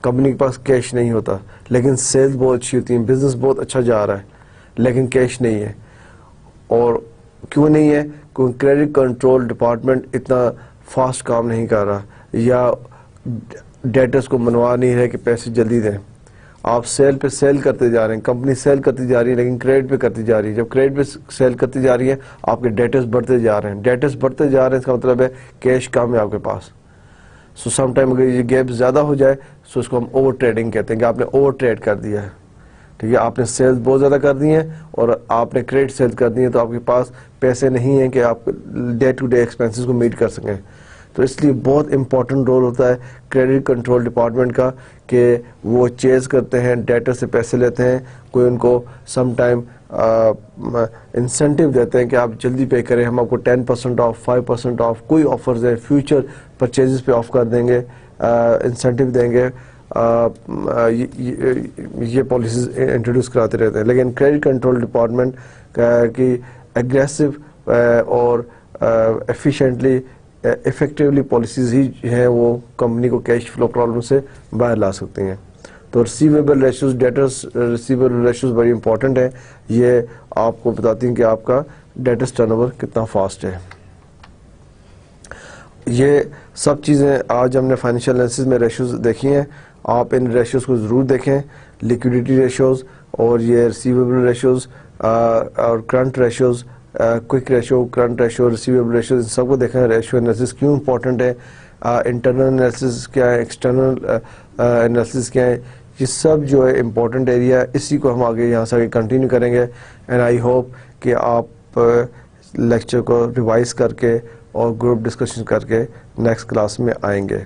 کمپنی کے پاس کیش نہیں ہوتا لیکن سیلز بہت اچھی ہوتی ہیں, بزنس بہت اچھا جا رہا ہے لیکن کیش نہیں ہے. اور کیوں نہیں ہے؟ کیونکہ کریڈٹ کنٹرول ڈپارٹمنٹ اتنا فاسٹ کام نہیں کر رہا, یا ڈیٹرز کو منوا نہیں رہے کہ پیسے جلدی دیں. آپ سیل پہ سیل کرتے جا رہے ہیں, کمپنی سیل کرتی جا رہی ہے لیکن کریڈٹ پہ کرتی جا رہی ہے. جب کریڈٹ پہ سیل کرتی جا رہی ہے آپ کے ڈیٹرز بڑھتے جا رہے ہیں, ڈیٹرز بڑھتے جا رہے ہیں, اس کا مطلب ہے کیش کم ہے آپ کے پاس. سو سم ٹائم اگر یہ گیپ زیادہ ہو جائے سو اس کو ہم اوور ٹریڈنگ کہتے ہیں کہ آپ نے اوور ٹریڈ کر دیا ہے. ٹھیک ہے, آپ نے سیلز بہت زیادہ کر دی ہیں اور آپ نے کریڈٹ سیل کر دی ہیں, تو آپ کے پاس پیسے نہیں ہیں کہ آپ ڈے ٹو ڈے ایکسپینسز کو میٹ کر سکیں. تو اس لیے بہت امپورٹنٹ رول ہوتا ہے کریڈٹ کنٹرول ڈپارٹمنٹ کا کہ وہ چیز کرتے ہیں, ڈیٹر سے پیسے لیتے ہیں, کوئی ان کو سم ٹائم انسینٹیو دیتے ہیں کہ آپ جلدی پے کریں, ہم آپ کو 10% آف 5% آف کوئی آفرز ہیں, فیوچر پرچیزز پہ آف کر دیں گے, انسینٹیو دیں گے. یہ پالیسیز انٹروڈیوس کراتے رہتے ہیں. لیکن کریڈٹ کنٹرول ڈپارٹمنٹ کی ایگریسو اور ایفیشینٹلی افیکٹولی پالیسیز ہی ہیں وہ کمپنی کو کیش فلو پرابلم سے باہر لا سکتی ہیں. تو receivable ratios, debtors receivable ratios بڑی امپورٹنٹ ہیں. یہ آپ کو بتاتی ہیں کہ آپ کا ڈیٹرز ٹرن اوور کتنا فاسٹ ہے. یہ سب چیزیں آج ہم نے فائنینشیل انالیسس میں ریشیوز دیکھی ہیں. آپ ان ریشیوز کو ضرور دیکھیں, لیکوڈیٹی ریشیوز اور یہ ریسیویبل ریشیوز اور current ratios, quick ratio, current ratio, receivable ratios, ان سب کو دیکھیں. ریشیو انالیسس کیوں امپورٹنٹ ہے, انٹرنل انالیسس کیا ہے, ایکسٹرنل انالیسس کیا ہے, یہ سب جو ہے امپورٹنٹ ایریا ہے. اسی کو ہم آگے یہاں سے آگے کنٹینیو کریں گے. اینڈ آئی ہوپ کہ آپ لیکچر کو ریوائز کر کے اور گروپ ڈسکشن کر کے نیکسٹ کلاس میں آئیں گے.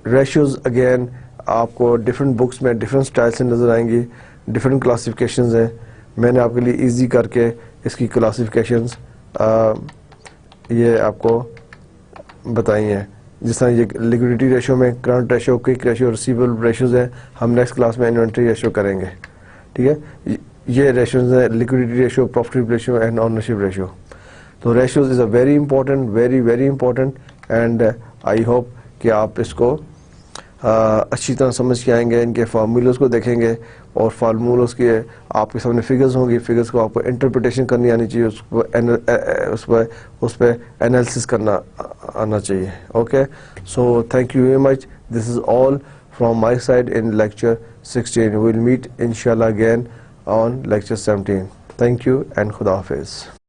ریشیوز اگین آپ کو ڈفرینٹ بکس میں ڈفرینٹ اسٹائل سے نظر آئیں گی, ڈفرینٹ کلاسیفیکیشنز ہیں. میں نے آپ کے لیے ایزی کر کے اس کی کلاسیفیکیشنز یہ آپ کو بتائی ہیں. جس طرح یہ لیکوڈیٹی ریشو میں current ratio, quick ratio, receivable ratios ہیں. ہم نیکسٹ کلاس میں انوینٹری ریشو کریں گے. ٹھیک ہے, یہ ریشوز ہیں liquidity ratio, profitable ratio and ownership ratio. تو ratios is a very important, very important. And I hope کہ آپ اس کو اچھی طرح سمجھ کے آئیں گے. ان کے فارمولوز کو دیکھیں گے اور فارمولوز کے آپ کے سامنے فگرز ہوں گی, فگرز کو آپ کو انٹرپریٹیشن کرنی آنی چاہیے, اس پہ انالیسس کرنا آنا چاہیے. Okay, so thank you very much. This is all from my side in lecture 16. We will meet انشاءاللہ again on lecture 17. Thank you and خدا حافظ.